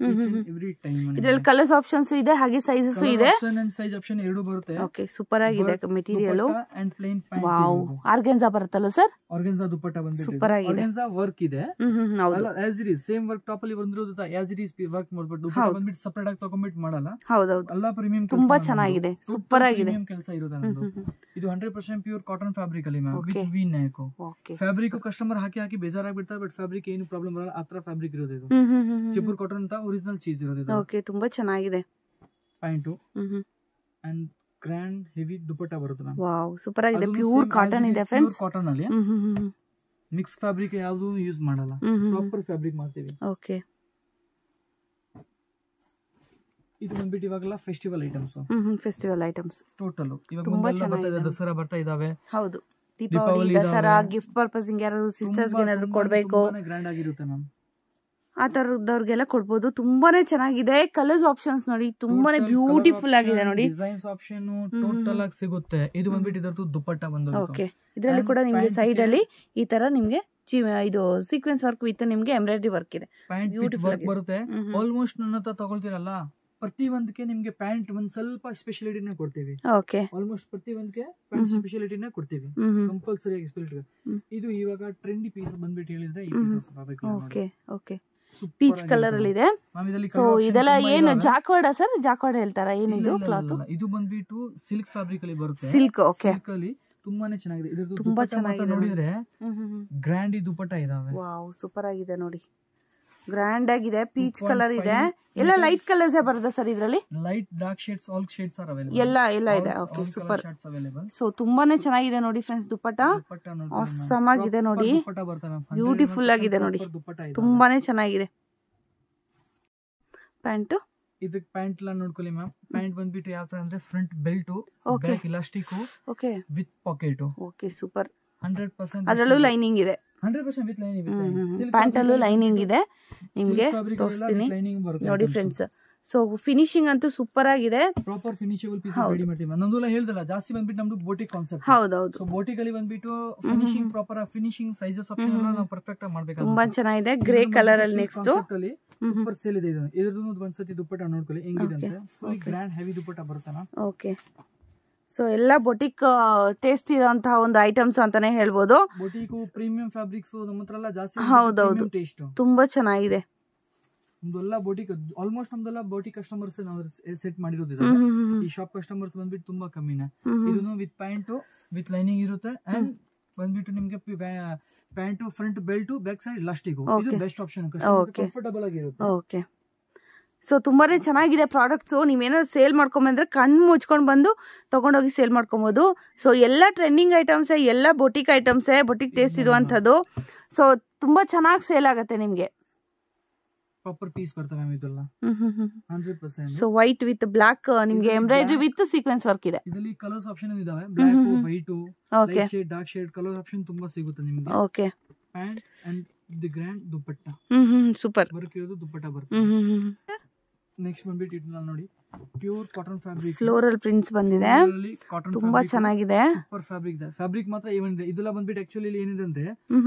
ಎವ್ರಿ ಟೈಮ್. ಇದರಲ್ಲಿ ಕಲರ್ಸ್ ಆಪ್ಷನ್ಸ್ ಇದೆ, ಹಾಗೆ ಸೈಜಸ್ ಇದೆ. ಸೈಜ್ ಆಪ್ಷನ್ ಎರಡು ಬರುತ್ತೆ. ಓಕೆ, ಸೂಪರ್ ಆಗಿದೆ material. And plane pant. Wow, organza ಬರುತ್ತಲ್ಲ ಸರ್? ಆರ್ಗನ್ಜಾ ದುಪಟ್ಟ ಬಂದ್ಬಿಟ್ಟು ಸೂಪರ್ ಆಗಿದೆ. ಆರ್ಗನ್ಜಾ ವರ್ಕ್ ಇದೆ. ಹೌದು, as it is same work top ಅಲ್ಲಿ ಬಂದಿರೋದು. ಆಸ್ ಇಟ್ ಇಸ್ ವರ್ಕ್ ಮಾಡ್ಬಿಟ್ಟು ದುಪಟ್ಟ ಬಂದ್ಬಿಟ್ಟು ಸಪರೇಟ್ ಆಗಿ ತಗೊಂಡ್ಬಿಟ್ಟು ಮಾಡಲ್ಲ. ಹೌದೌದು, ಎಲ್ಲ ಪ್ರೀಮಿಯಂ ತುಂಬಾ ಚೆನ್ನಾಗಿದೆ, ಸೂಪರ್ ಆಗಿದೆ. ಕೆಲಸ ಇರುತ್ತೆ ನಮ್ದು. ಇದು 100% ಪ್ಯೂರ್ ಕಾಟನ್ ಫ್ಯಾಬ್ರಿಕ್ ಅಲ್ಲಿ ma'am, with V neck. Fabric customer ಹಾಕಿ ಬೇಜಾರಾಗ್ಬಿಡ್ತಾರೆ, ಬಟ್ ಫ್ಯಾಬ್ರಿಕ್ ಏನು ಪ್ರಾಬ್ಲಮ್ ಬರಲ್ಲ. ಆತರ ಫ್ಯಾಬ್ರಿಕ್ ಇರೋದು ಇದು. ಜೈಪುರ್ ಕಾಟನ್ ಅಂತ ಒರಿಜಿನಲ್ ಚೀಸ್ ಇರೋದು. ಓಕೆ, ತುಂಬಾ ಚೆನ್ನಾಗಿದೆ. Pant and grand heavy dupatta ಬರುತ್ತೆ ಮ್ಯಾಮ್. ವಾವ್, ಸೂಪರ್ ಆಗಿದೆ. ಪ್ಯೂರ್ ಕಾಟನ್ ಇದೆ ಫ್ರೆಂಡ್ಸ್. ಕಾಟನ್ ಅಲ್ಲಿ ಮಿಕ್ಸ್ ಫ್ಯಾಬ್ರಿಕ್ ಯಾವುದು ಯೂಸ್ ಮಾಡಲ್ಲ, ಪ್ರಾಪರ್ ಫ್ಯಾಬ್ರಿಕ್ ಮಾಡ್ತೀವಿ. ಓಕೆ, ಇದು ಬಂದ್ಬಿಟ್ಟು ಇವಾಗೆಲ್ಲ festival items. Festival items total ಇವಾಗ ದಸರಾ ಬರ್ತಾ ಇದಾವೆ. ಹೌದು, ದೀಪಾವಳಿ, ದಸರಾ, ಗಿಫ್ಟ್ ಪರ್ಪಸ್ ಯಾರು ಸಿಸ್ಟರ್ಸ್ ಏನಾದ್ರು ಕೊಡ್ಬೇಕು. ಗ್ರ್ಯಾಂಡ್ ಆಗಿರುತ್ತೆ ಮ್ಯಾಮ್. ಆ ತರದವ್ರಿಗೆಲ್ಲ ಕೊಡ್ಬೋದು. ತುಂಬಾನೇ ಚೆನ್ನಾಗಿದೆ. ಕಲರ್ಸ್ ಆಪ್ಷನ್ಸ್ ನೋಡಿ ತುಂಬಾನೇ ಬ್ಯೂಟಿಫುಲ್ ಆಗಿದೆ ನೋಡಿ. ಡಿಸೈನ್ಸ್ ಆಪ್ಷನ್ ಟೋಟಲ್ ಆಗಿ ಸಿಗುತ್ತೆ. ಇದು ಬಂದ್ಬಿಟ್ಟು ಇದರದ್ದು ದುಪಟ್ಟ ಬಂದು. ಓಕೆ, ಇದರಲ್ಲಿ ಕೂಡ ನಿಮ್ಗೆ ಸೈಡ್ ಅಲ್ಲಿ ಈ ತರ ನಿಮ್ಗೆ ಇದು ಸೀಕ್ವೆನ್ಸ್ ವರ್ಕ್ ವಿತ್ ನಿಮ್ಗೆ ಎಂಬ್ರಾಯ್ಡರಿ ವರ್ಕ್ ಇದೆ. ಬ್ಯೂಟಿಫುಲ್ ಬರುತ್ತೆ. ಆಲ್ಮೋಸ್ಟ್ ನನ್ನ ಹತ್ರ ತಗೊಳ್ತೀರಲ್ಲ ಪ್ರತಿ ಒಂದಕ್ಕೆ ನಿಮ್ಗೆ ಪ್ಯಾಂಟ್ ಒಂದ್ ಸ್ವಲ್ಪ ಸ್ಪೆಷಾಲಿಟಿನೇ ಕೊಡ್ತೀವಿ. ಓಕೆ, ಆಲ್ಮೋಸ್ಟ್ ಪ್ರತಿ ಒಂದಕ್ಕೆ ಪ್ಯಾಂಟ್ ಸ್ಪೆಷಾಲಿಟಿನೇ ಕೊಡ್ತೀವಿ ಕಂಪಲ್ಸರಿ ಆಗಿ ಸ್ಪೆಷಾಲಿಟಿ. ಇದು ಇವಾಗ ಟ್ರೆಂಡಿ ಪೀಸ್ ಬಂದ್ಬಿಟ್ಟು ಹೇಳಿದ್ರೆ ಈ ಪೀಸಸ್ ಬರಬೇಕು. ಓಕೆ ಓಕೆ, ಪೀಚ್ ಕಲರ್ ಅಲ್ಲಿ ಇದೆ. ಸೊ ಇದೆಲ್ಲ ಏನು ಜಾಕ್ವಾರ್ಡ್ ಸರ್? ಜಾಕ್ವಾರ್ಡ್ ಹೇಳ್ತಾರ ಏನಿದು ಕ್ಲಾತ್? ಇದು ಬಂದ್ಬಿಟ್ಟು ಸಿಲ್ಕ್ ಫ್ಯಾಬ್ರಿಕ್ ಅಲ್ಲಿ ಬರುತ್ತೆ. ಸಿಲ್ಕ್. ಓಕೆ, ಸಿಲ್ಕ್ ಅಲ್ಲಿ ತುಂಬಾನೇ ಚೆನ್ನಾಗಿದೆ. ಇದ್ರದ್ದು ತುಂಬಾ ಚೆನ್ನಾಗಿದೆ ನೋಡಿದ್ರೆ ಗ್ರ್ಯಾಂಡ್ ದುಪಟ್ಟ ಇದಾವೆ. ವಾವ್, ಸೂಪರ್ ಆಗಿದೆ ನೋಡಿ. ಗ್ರ್ಯಾಂಡ್ ಆಗಿದೆ. ಪೀಚ್ ಕಲರ್ ಇದೆ. ಎಲ್ಲ ಲೈಟ್ ಕಲರ್ಸ್ ಬರುತ್ತೆ ಸರ್ ಇದರಲ್ಲಿ? Light dark shades all shades are available. ಎಲ್ಲ ಇದೆ. Okay, super. ಸೊ ತುಂಬಾನೇ ಚೆನ್ನಾಗಿದೆ ನೋಡಿ ಫ್ರೆಂಡ್ಸ್. ದುಪಟ್ಟ ಆಸಮ್ ಆಗಿದೆ ನೋಡಿ. ಬ್ಯೂಟಿಫುಲ್ ಆಗಿದೆ ನೋಡಿ. ತುಂಬಾನೇ ಚೆನ್ನಾಗಿದೆ. ಪ್ಯಾಂಟ್, ಇದಕ್ಕೆ ಪ್ಯಾಂಟ್ ಎಲ್ಲ ನೋಡ್ಕೊಳ್ಳಿ ಮ್ಯಾಮ್. ಪ್ಯಾಂಟ್ ಬಂದ್ಬಿಟ್ಟು ಯಾವ ತರ ಅಂದ್ರೆ front belt, back elastic, okay, with packet. Okay, super. 100% ಅದರಲ್ಲೂ ಲೈನಿಂಗ್ ಇದೆ. 100% ವಿತ್ ಲೈನಿಂಗ್. ಪ್ಯಾಂಟ್ ಅಲ್ಲೂ ಲೈನಿಂಗ್ ಇದೆ. ನಿಮ್ಗೆ ತೋರಿಸ್ತೀನಿ ನೋಡಿ ಫ್ರೆಂಡ್ಸ್. ಸೊ ಫಿನಿಶಿಂಗ್ ಅಂತೂ ಸೂಪರ್ ಆಗಿದೆ. ಪ್ರಾಪರ್ ಫಿನಿಶಿಂಗ್ ಪೀಸ್ ರೆಡಿ ಮಾಡ್ತೀವಿ. ನಮ್ದು ಹೇಳ್ದಲ್ಲ ಜಾಸ್ತಿ ಬಂದ್ಬಿಟ್ಟು ನಮ್ದು ಬೋಟಿಕ್ ಕಾನ್ಸೆಪ್ಟ್. ಹೌದೌದು. ಸೊ ಬೋಟಿಕ್ ಅಲ್ಲಿ ಬಂದ್ಬಿಟ್ಟು finishing proper finishing sizes option ಎಲ್ಲ ನಾವು ಪರ್ಫೆಕ್ಟ್ ಆಗಿ ಮಾಡ್ಬೇಕು. ತುಂಬಾ ಚೆನ್ನಾಗಿದೆ. ಗ್ರೇ ಕಲರ್ ಅಲ್ಲಿ ನೆಕ್ಸ್ಟ್ ಅಲ್ಲಿ ಸೂಪರ್ ಸೇಲ್ ಇದೆ. ಇದ್ರದ್ದು ಒಂದ್ಸತಿ ದುಪ್ಪಟ್ಟ ನೋಡ್ಕೊಳ್ಳಿ ಹೆಂಗಿದೆ ಅಂತ. ಫುಲ್ ಗ್ರ್ಯಾಂಡ್ ಹೆವಿ ದುಪ್ಪಟ್ಟ ಬರುತ್ತಾನ. ಓಕೆ, ಸೊ ಎಲ್ಲ ಬೊಟಿಕ್ ಟೇಸ್ಟ್ ಇರೋಂತಹ ಒಂದು ಐಟಮ್ಸ್ ಅಂತಾನೆ ಹೇಳ್ಬೋದು. ಬೊಟಿಕ್ ಪ್ರೀಮಿಯಂ ಫ್ಯಾಬ್ರಿಕ್ಸ್ ನಮ್ಮ ಹತ್ರ ಎಲ್ಲ ಜಾಸ್ತಿ. ಹೌದೌದು, ತುಂಬಾ ಚೆನ್ನಾಗಿದೆ. ನಮ್ದೆಲ್ಲ ಬೋಟಿಕ್ ಆಲ್ಮೋಸ್ಟ್ ನಮ್ದೆಲ್ಲ ಬೋಟಿಕ್ ಕಸ್ಟಮರ್ಸ್ ನಾವು ಸೆಟ್ ಮಾಡಿರೋದು. ಈ ಶಾಪ್ ಕಸ್ಟಮರ್ಸ್ ಬಂದ್ಬಿಟ್ಟು ತುಂಬಾ ಕಮ್ಮಿನೇ. ಇದನ್ನು ವಿತ್ ಪ್ಯಾಂಟ್ ವಿತ್ ಲೈನಿಂಗ್ ಇರುತ್ತೆ. ಅಂಡ್ ಬಂದ್ಬಿಟ್ಟು ನಿಮ್ಗೆ pant front belt back side elastic. ಇದು ಬೆಸ್ಟ್ ಆಪ್ಷನ್. ಕಂಫರ್ಟಬಲ್ ಆಗಿರುತ್ತೆ. ಓಕೆ, ಸೊ ತುಂಬಾನೇ ಚೆನ್ನಾಗಿದೆ ಪ್ರಾಡಕ್ಟ್ಸ್. ನೀವೇನಾದ್ರು ಸೇಲ್ ಮಾಡ್ಕೊಂಬಂದ್ರೆ ಕಣ್ಣು ಮುಚ್ಕೊಂಡು ಬಂದು ತಗೊಂಡೋಗಿ ಸೇಲ್ ಮಾಡ್ಕೊಬಹುದು. ಸೊ ಎಲ್ಲ ಟ್ರೆಂಡಿಂಗ್ ಐಟಮ್ಸ್, ಎಲ್ಲ ಬೊಟಿಕ್ ಐಟಮ್ಸ್, ಬೊಟಿಕ್ ಟೇಸ್ಟ್ ಇರುವಂತದ್ದು. ಸೊ ತುಂಬಾ ಚೆನ್ನಾಗಿ ಸೇಲ್ ಆಗುತ್ತೆ ನಿಮ್ಗೆ. ಪ್ರಾಪರ್ ಪೀಸ್ ಬರ್ತವೆ ಮ್ಯಾಮ್ ಇದೆಲ್ಲ 100%. ಸೊ ವೈಟ್ ವಿತ್ ಬ್ಲಾಕ್ ನಿಮ್ಗೆ ಎಂಬ್ರಾಯ್ಡರಿ ವಿತ್ ಸೀಕ್ವೆನ್ಸ್ ವರ್ಕ್ ಇದೆ. ಇದರಲ್ಲಿ ಕಲರ್ಸ್ ಆಪ್ಷನ್ ಇದಾವೆ. Black, white, light shade, dark shade colour option ತುಂಬಾ ಸಿಗುತ್ತೆ ನಿಮಗೆ. Okay, pant and the grand dupatta. Super work ಇರೋದು ದುಪಟ್ಟ ಬರುತ್ತೆ. ನೆಕ್ಸ್ಟ್ ಬಂದ್ಬಿಟ್ಟು ಇದನ್ನ ನೋಡಿ, pure cotton fabric, floral prints ಬಂದಿದೆ. ತುಂಬಾ ಚೆನ್ನಾಗಿದೆ. ಸೂಪರ್ ಫ್ಯಾಬ್ರಿಕ್ ಇದೆ. ಫ್ಯಾಬ್ರಿಕ್ ಮಾತ್ರ ಏನ್ ಇದೆ ಇದೆಲ್ಲ ಬಂದ್ಬಿಟ್ಟು ಆಕ್ಚುಲಿ ಏನಿದೆ ಅಂದ್ರೆ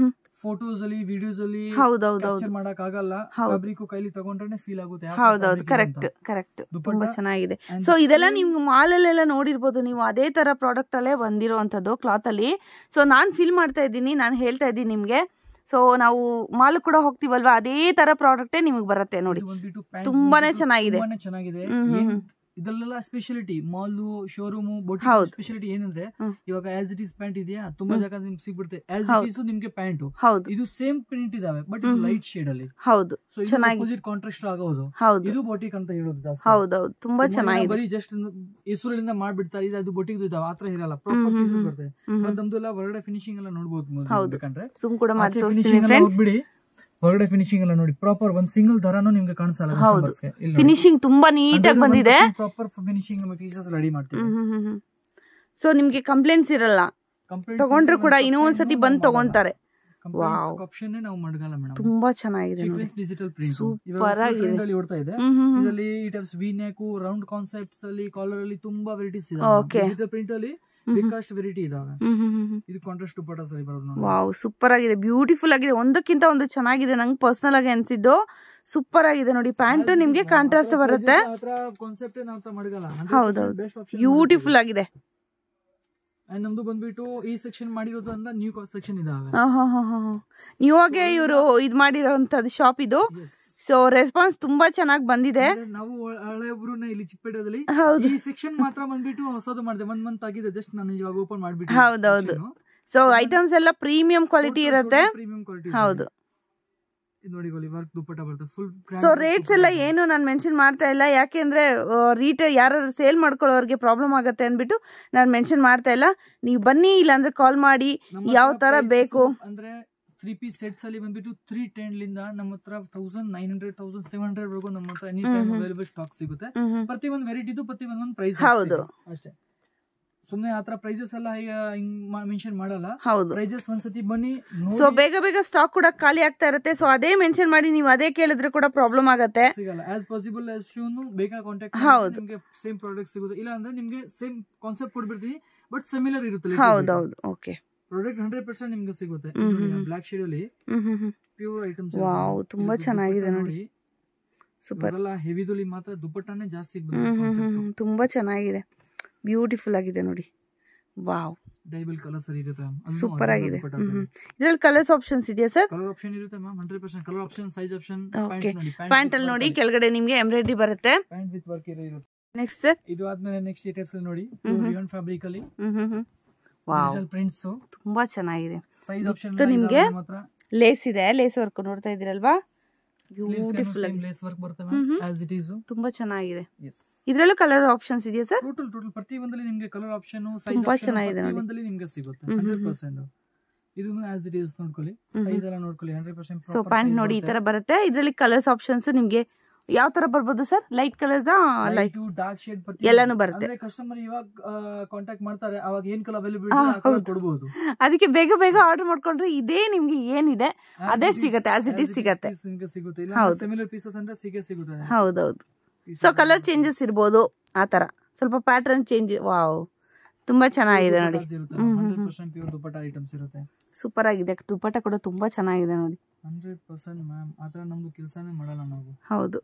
ಫೋಟೋಸ್ ಅಲ್ಲಿ ವಿಡಿಯೋಸ್ ಅಲ್ಲಿ ಕ್ಯಾಪ್ಚರ್ ಮಾಡಕ್ ಆಗಲ್ಲ. ಫ್ಯಾಬ್ರಿಕ್ ಕೈಲಿ ತಗೊಂಡ್ರೆ ಫೀಲ್ ಆಗುತ್ತೆ. ಹೌದೌದು, ಕರೆಕ್ಟ್. ತುಂಬಾ ಚೆನ್ನಾಗಿದೆ. ಸೊ ಇದೆಲ್ಲ ನೀವು ಮಾಲ್ ಅಲ್ಲೆಲ್ಲ ನೋಡಿರ್ಬೋದು. ನೀವು ಅದೇ ತರ ಪ್ರಾಡಕ್ಟ್ ಅಲ್ಲೇ ಬಂದಿರೋಂಥದ್ದು ಕ್ಲಾತ್ ಅಲ್ಲಿ. ಸೊ ನಾನ್ ಫೀಲ್ ಮಾಡ್ತಾ ಇದ್ದೀನಿ, ನಾನು ಹೇಳ್ತಾ ಇದ್ದೀನಿ ನಿಮ್ಗೆ. ಸೊ ನಾವು ಮಾಲ್ ಕೂಡ ಹೋಗ್ತೀವಲ್ವಾ, ಅದೇ ತರ ಪ್ರಾಡಕ್ಟೇ ನಿಮಗೆ ಬರುತ್ತೆ ನೋಡಿ. ತುಂಬಾನೇ ಚೆನ್ನಾಗಿದೆ. ಇದೆಲ್ಲ speciality mall showroom boutique speciality ಏನಂದ್ರೆ ಇವಾಗ ಆಸ್ ಇಟ್ ಇಸ್ ಪ್ಯಾಂಟ್ ಇದೆಯಾ ತುಂಬಾ ಜಾಗ ನಿಮ್ಗೆ ಸಿಗ್ಬಿಡುತ್ತೆ. ಆಸ್ ಇಟ್ ಇಸ್ ನಿಮ್ಗೆ ಪ್ಯಾಂಟ್ ಇದು ಸೇಮ್ ಪ್ರಿಂಟ್ ಇದಾವೆ ಬಟ್ ಇದು ಲೈಟ್ ಶೇಡ್ ಅಲ್ಲಿ. ಹೌದು, ಅಪೋಸಿಟ್ ಕಾಂಟ್ರಾಸ್ಟ್ ಆಗೋದು. ಇದು ಬೋಟಿಕ್ ಅಂತ ಹೇಳೋದು ಜಾಸ್ತಿ. ಹೌದೌದು, ತುಂಬಾ ಚೆನ್ನಾಗಿದೆ. ಬರೀ ಜಸ್ಟ್ ಹೆಸರಿನಿಂದ ಮಾಡ್ಬಿಡ್ತಾರೆ. ಇದು ಬೋಟಿಕ್ ಇದಾವೆ ಆತರ ಇರಲ್ಲ. ಪ್ರಾಪರ್ ಪೀಸಸ್ ಬರುತ್ತೆ. ನಮ್ದೆಲ್ಲ ಹೊರಗಡೆ ಫಿನಿಶಿಂಗ್ ಎಲ್ಲ ನೋಡಬಹುದು. ಬೇಕಂದ್ರೆ ಸುಮ್ ಕೂಡ ಮಾಡಿ ತೋರಿಸ್ತೀನಿ ಫ್ರೆಂಡ್ಸ್. ಹೊರಗಡೆ ಫಿನಿಶಿಂಗ್ ಎಲ್ಲ ನೋಡಿ. ಪ್ರಾಪರ್ ಒಂದ್ ಸಿಂಗಲ್ ದರನು ನಿಮ್ಗೆ ಕಾಣಿಸಲ್ಲ. ಫಿನಿಶಿಂಗ್ ತುಂಬಾ ನೀಟಾಗಿ ಬಂದಿದೆ. ಪ್ರಾಪರ್ ಫಿನಿಶಿಂಗ್ ಪೀಸಸ್ ರೆಡಿ ಮಾಡ್ತೀವಿ. ಸೊ ನಿಮ್ಗೆ ಕಂಪ್ಲೇಂಟ್ಸ್ ಇರಲ್ಲ. ತಗೊಂಡ್ರು ಕೂಡ ಇನ್ನೂ ಒಂದ್ಸತಿ ಬಂದು ತಗೊಂತಾರೆ. ಆಪ್ಷನ್ ನಾವು ಮಡಗಲ್ಲ ಮೇಡಮ್. ತುಂಬಾ ಚೆನ್ನಾಗಿದೆ. ಡಿಜಿಟಲ್ ಪ್ರಿಂಟ್ ಸೂಪರ್ ಆಗಿದೆ. ಓಡ್ತಾ ಇದೆ. ಇದರಲ್ಲಿ ಈ types V neck, round concepts ಅಲ್ಲಿ, ಕಾಲರ್ ಅಲ್ಲಿ ತುಂಬಾ ವೆರೈಟೀಸ್ ಇದೆ. ಡಿಜಿಟಲ್ ಪ್ರಿಂಟ್ ಅಲ್ಲಿ ಬೇಕಾಷ್ಟು ವೆರೈಟಿ ಇದಾವೆ. ಇದು ಕಾಂಟ್ರಾಸ್ಟ್ ದುಪಟ್ಟ ಸರಿ ಬರೋದು ನೋಡಿ. ವಾವ್, ಸೂಪರ್ ಆಗಿದೆ. ಬ್ಯೂಟಿಫುಲ್ ಆಗಿದೆ. ಒಂದಕ್ಕಿಂತ ಒಂದು ಚೆನ್ನಾಗಿದೆ. ನಂಗೆ ಪರ್ಸನಲ್ ಆಗಿ ಅನ್ಸಿದ್ದು ಸೂಪರ್ ಆಗಿದೆ ನೋಡಿ. ಪ್ಯಾಂಟ್ ನಿಮ್ಗೆ ಕಾಂಟ್ರಾಸ್ಟ್ ಬರುತ್ತೆ. ಹೌದೌದು, ಬ್ಯೂಟಿಫುಲ್ ಆಗಿದೆ. ನಮ್ದು ಬಂದ್ಬಿಟ್ಟು ಈ ಸೆಕ್ಷನ್ ಮಾಡಿರೋದ್ರಿಂದ ನ್ಯೂ ಸೆಕ್ಷನ್ ಇದಾವೆ. ನೀವಾಗೆ ಇವರು ಇದ್ ಮಾಡಿರೋಂಥದ್ದು ಶಾಪ್ ಇದು. ಸೊ ರೆಸ್ಪಾನ್ಸ್ ತುಂಬಾ ಚೆನ್ನಾಗಿ ಬಂದಿದೆ. ನಾವು ಹಳೆಯೊಬ್ರು ಇಲ್ಲಿ ಚಿಕ್ಕಪೇಟೆದಲ್ಲಿ ಈ ಸೆಕ್ಷನ್ ಮಾತ್ರ ಬಂದ್ಬಿಟ್ಟು ಹೊಸದು ಮಾಡಿದೆ. 1 ಮಂತ್ ಆಗಿದೆ ಜಸ್ಟ್ ನಾನು ಇವಾಗ ಓಪನ್ ಮಾಡ್ಬಿಟ್ಟು. ಹೌದೌದು. ಸೊ ಐಟಮ್ಸ್ ಎಲ್ಲ ಪ್ರೀಮಿಯಂ ಕ್ವಾಲಿಟಿ ಇರುತ್ತೆ. ಹೌದು ನೋಡಿ, ವರ್ಕ್ ದುಪಟ್ಟ ಬರುತ್ತೆ ಫುಲ್. ಸೊ ರೇಟ್ಸ್ ಎಲ್ಲ ಏನು ನಾನು ಮೆನ್ಷನ್ ಮಾಡ್ತಾ ಇಲ್ಲ, ಯಾಕೆಂದ್ರೆ ರೀಟೇಲ್ ಯಾರು ಸೇಲ್ ಮಾಡ್ಕೊಳ್ಳೋರಿಗೆ ಪ್ರಾಬ್ಲಮ್ ಆಗುತ್ತೆ ಅಂದ್ಬಿಟ್ಟು ನಾನು ಮೆನ್ಷನ್ ಮಾಡ್ತಾ ಇಲ್ಲ. ನೀವು ಬನ್ನಿ, ಇಲ್ಲಾಂದ್ರೆ ಕಾಲ್ ಮಾಡಿ ಯಾವ ತರ ಬೇಕು. ಅಂದ್ರೆ 3 ಪೀಸ್ ಸೆಟ್ಸ್ ಅಲ್ಲಿ ಬಂದ್ಬಿಟ್ಟು 310 ಲಿಂದ ನಮ್ಮ ಹತ್ರ 1900 1700 ವರೆಗೂ ನಮ್ಮ ಹತ್ರ ಎನಿ ಟೈಮ್ ಅವೈಲೇಬಲ್ ಸ್ಟಾಕ್ ಸಿಗುತ್ತೆ. ಪ್ರತಿ ಒಂದು ವೆರೈಟಿದು ಪ್ರತಿ ಒಂದು ಪ್ರೈಸ್. ಹೌದು ಅಷ್ಟೇ. ಸುಮ್ನೆ ಆತರ ಪ್ರೈಸಸ್ ಎಲ್ಲ ಮೆನ್ಷನ್ ಮಾಡಲ್ಲ. ಹೌದು, ಪ್ರೈಸಸ್ ಒಂದ್ಸತಿ ಬನ್ನಿ. ಸೊ ಬೇಗ ಬೇಗ ಸ್ಟಾಕ್ ಕೂಡ ಖಾಲಿ ಆಗ್ತಾ ಇರುತ್ತೆ. ಸೊ ಅದೇ ಮೆನ್ಷನ್ ಮಾಡಿ ನೀವು ಅದೇ ಕೇಳಿದ್ರೆ ಕೂಡ ಪ್ರಾಬ್ಲಮ್ ಆಗುತ್ತೆ. ಸಿಗಲ್ಲ. ಆಸ್ ಪಾಸಿಬಲ್ ಬೇಗ ಕಾಂಟ್ಯಾಕ್ಟ್ ನಿಮ್ಗೆ ಸೇಮ್ ಪ್ರಾಡಕ್ಟ್ ಸಿಗುತ್ತೆ. ಇಲ್ಲ ಅಂದ್ರೆ ನಿಮ್ಗೆ ಸೇಮ್ ಕಾನ್ಸೆಪ್ಟ್ ಕೊಡ್ಬಿಡ್ತೀನಿ, ಬಟ್ ಸಿಮಿಲರ್ ಇರುತ್ತೆ. ಹೌದೌದು, ಓಕೆ. ಪ್ರಾಡಕ್ಟ್ 100% ನಿಮ್ಗೆ ಸಿಗುತ್ತೆ. ಬ್ಲಾಕ್ ಶೇಡ್ ಅಲ್ಲಿ ಪ್ಯೂರ್ ಐಟಮ್ಸ್. ವಾವ್, ತುಂಬಾ ಚೆನ್ನಾಗಿದೆ ನೋಡಿ. ಸೂಪರ್. ಎಲ್ಲ ಹೆವಿದಲ್ಲಿ ಮಾತ್ರ ದುಪ್ಪಟ್ಟಾನೇ ಜಾಸ್ತಿ ತುಂಬಾ ಚೆನ್ನಾಗಿದೆ, ಬ್ಯೂಟಿಫುಲ್ ಆಗಿದೆ ನೋಡಿ. ವಾವ್, ಡೈಬಲ್ ಕಲರ್ಸ್ ಇರುತ್ತೆ. ಸೂಪರ್ ಆಗಿದೆ. ಇದರಲ್ಲಿ ಕಲರ್ಸ್ ಆಪ್ಷನ್ಸ್ ಇದೆಯಾ ಸರ್? ಕಲರ್ ಆಪ್ಷನ್ ಇರುತ್ತೆ ma'am. 100% colour option, size option. Okay. Pant ಅಲ್ಲಿ ನೋಡಿ ಕೆಳಗಡೆ ನಿಮಗೆ ಎಂಬ್ರಾಯ್ಡರಿ ಬರುತ್ತೆ. ಪ್ಯಾಂಟ್ ವಿತ್ ವರ್ಕ್ ಇರುತ್ತೆ. ನೆಕ್ಸ್ಟ್ ಸರ್, ಇದು ಆದ್ಮೇಲೆ ನೆಕ್ಸ್ಟ್ ಈ ಟೈಪ್ಸ್ ಅಲ್ಲಿ ನೋಡಿ, ರಿಯಾನ್ ಫ್ಯಾಬ್ರಿಕ್ ಅಲ್ಲಿ ವಾವ್, ಡಿಜಿಟಲ್ ಪ್ರಿಂಟ್ಸ್ ತುಂಬಾ ಚೆನ್ನಾಗಿದೆ. ಸೈಜ್ ಆಪ್ಷನ್ ನಿಮಗೆ ಲೇಸ್ ಇದೆ, ಲೇಸ್ ವರ್ಕ್ ನೋಡ್ತಾ ಇದ್ದೀರಲ್ವಾ? ಬ್ಯೂಟಿಫುಲ್ ಆಗಿ ಲೇಸ್ ವರ್ಕ್ ಬರುತ್ತೆ ಮ್ಯಾಮ್, ಆಸ್ ಇಟ್ ಈಸ್. ತುಂಬಾ ಚೆನ್ನಾಗಿದೆ. ಇದರಲ್ಲೂ ಕಲರ್ ಆಪ್ಷನ್ಸ್ ಇದೆಯಾ ಸರ್? ಟೋಟಲ್ ಪ್ರತಿ ಒಂದಲ್ಲಿ ನಿಮಗೆ ಕಲರ್ ಆಪ್ಷನ್, ಸೈಜ್ ತುಂಬಾ ಚೆನ್ನಾಗಿದೆ ನೋಡಿ. ಒಂದಲ್ಲಿ ನಿಮಗೆ ಸಿಗುತ್ತೆ 100%. ಇದು ಆಸ್ ಇಟ್ ಈಸ್ ನೋಡ್ಕೊಳ್ಳಿ, ಸೈಜ್ ಎಲ್ಲ ನೋಡ್ಕೊಳ್ಳಿ 100%. ಸೊ ಪ್ಯಾಂಟ್ ನೋಡಿ ಈ ತರ ಬರುತ್ತೆ. ಇದರಲ್ಲಿ ಕಲರ್ಸ್ ಆಪ್ಷನ್ಸ್ ನಿಮಗೆ ಯಾವ ತರ ಬರ್ಬೋದು sir? Light colours, light dark shade ಎಲ್ಲಾನು ಬರುತ್ತೆ. ಕಸ್ಟಮರ್ ಇವಾಗ ಕಾಂಟ್ಯಾಕ್ಟ್ ಮಾಡ್ತಾರೆ, ಅವಾಗ ಏನ್ ಕಲರ್ ಅವೈಲೇಬಲ್ ಕೊಡಬಹುದು. ಅದಕ್ಕೆ ಬೇಗ ಬೇಗ ಆರ್ಡರ್ ಮಾಡ್ಕೊಂಡ್ರೆ ಇದೇ ನಿಮ್ಗೆ ಏನಿದೆ ಅದೇ ಸಿಗುತ್ತೆ, ಆಸ್ ಇಟ್ ಈಸ್ ಸಿಗುತ್ತೆ. ಸಿಮಿಲರ್ ಪೀಸಸ್ ಅಂದ್ರೆ ಸಿಗುತ್ತೆ. ಹೌದೌದು. ಸೊ ಕಲರ್ ಚೇಂಜಸ್ ಇರ್ಬೋದು, ಆ ತರ ಸ್ವಲ್ಪ ಪ್ಯಾಟರ್ನ್ ಚೇಂಜ್. ವಾವ್, ತುಂಬಾ ಚೆನ್ನಾಗಿದೆ ನೋಡಿ. ದುಪ್ಪಟ್ಟ ಐಟಮ್ಸ್ ಇರುತ್ತೆ. ಸೂಪರ್ ಆಗಿದೆ. ದುಪ್ಪಟ್ಟ ಕೂಡ ತುಂಬಾ ಚೆನ್ನಾಗಿದೆ ನೋಡಿ. 100% ಮ್ಯಾಮ್. ಆತರ ನಮ್ದು ಕೆಲಸನೇ ಮಾಡಲ್ಲ ನಾವು. ಹೌದು.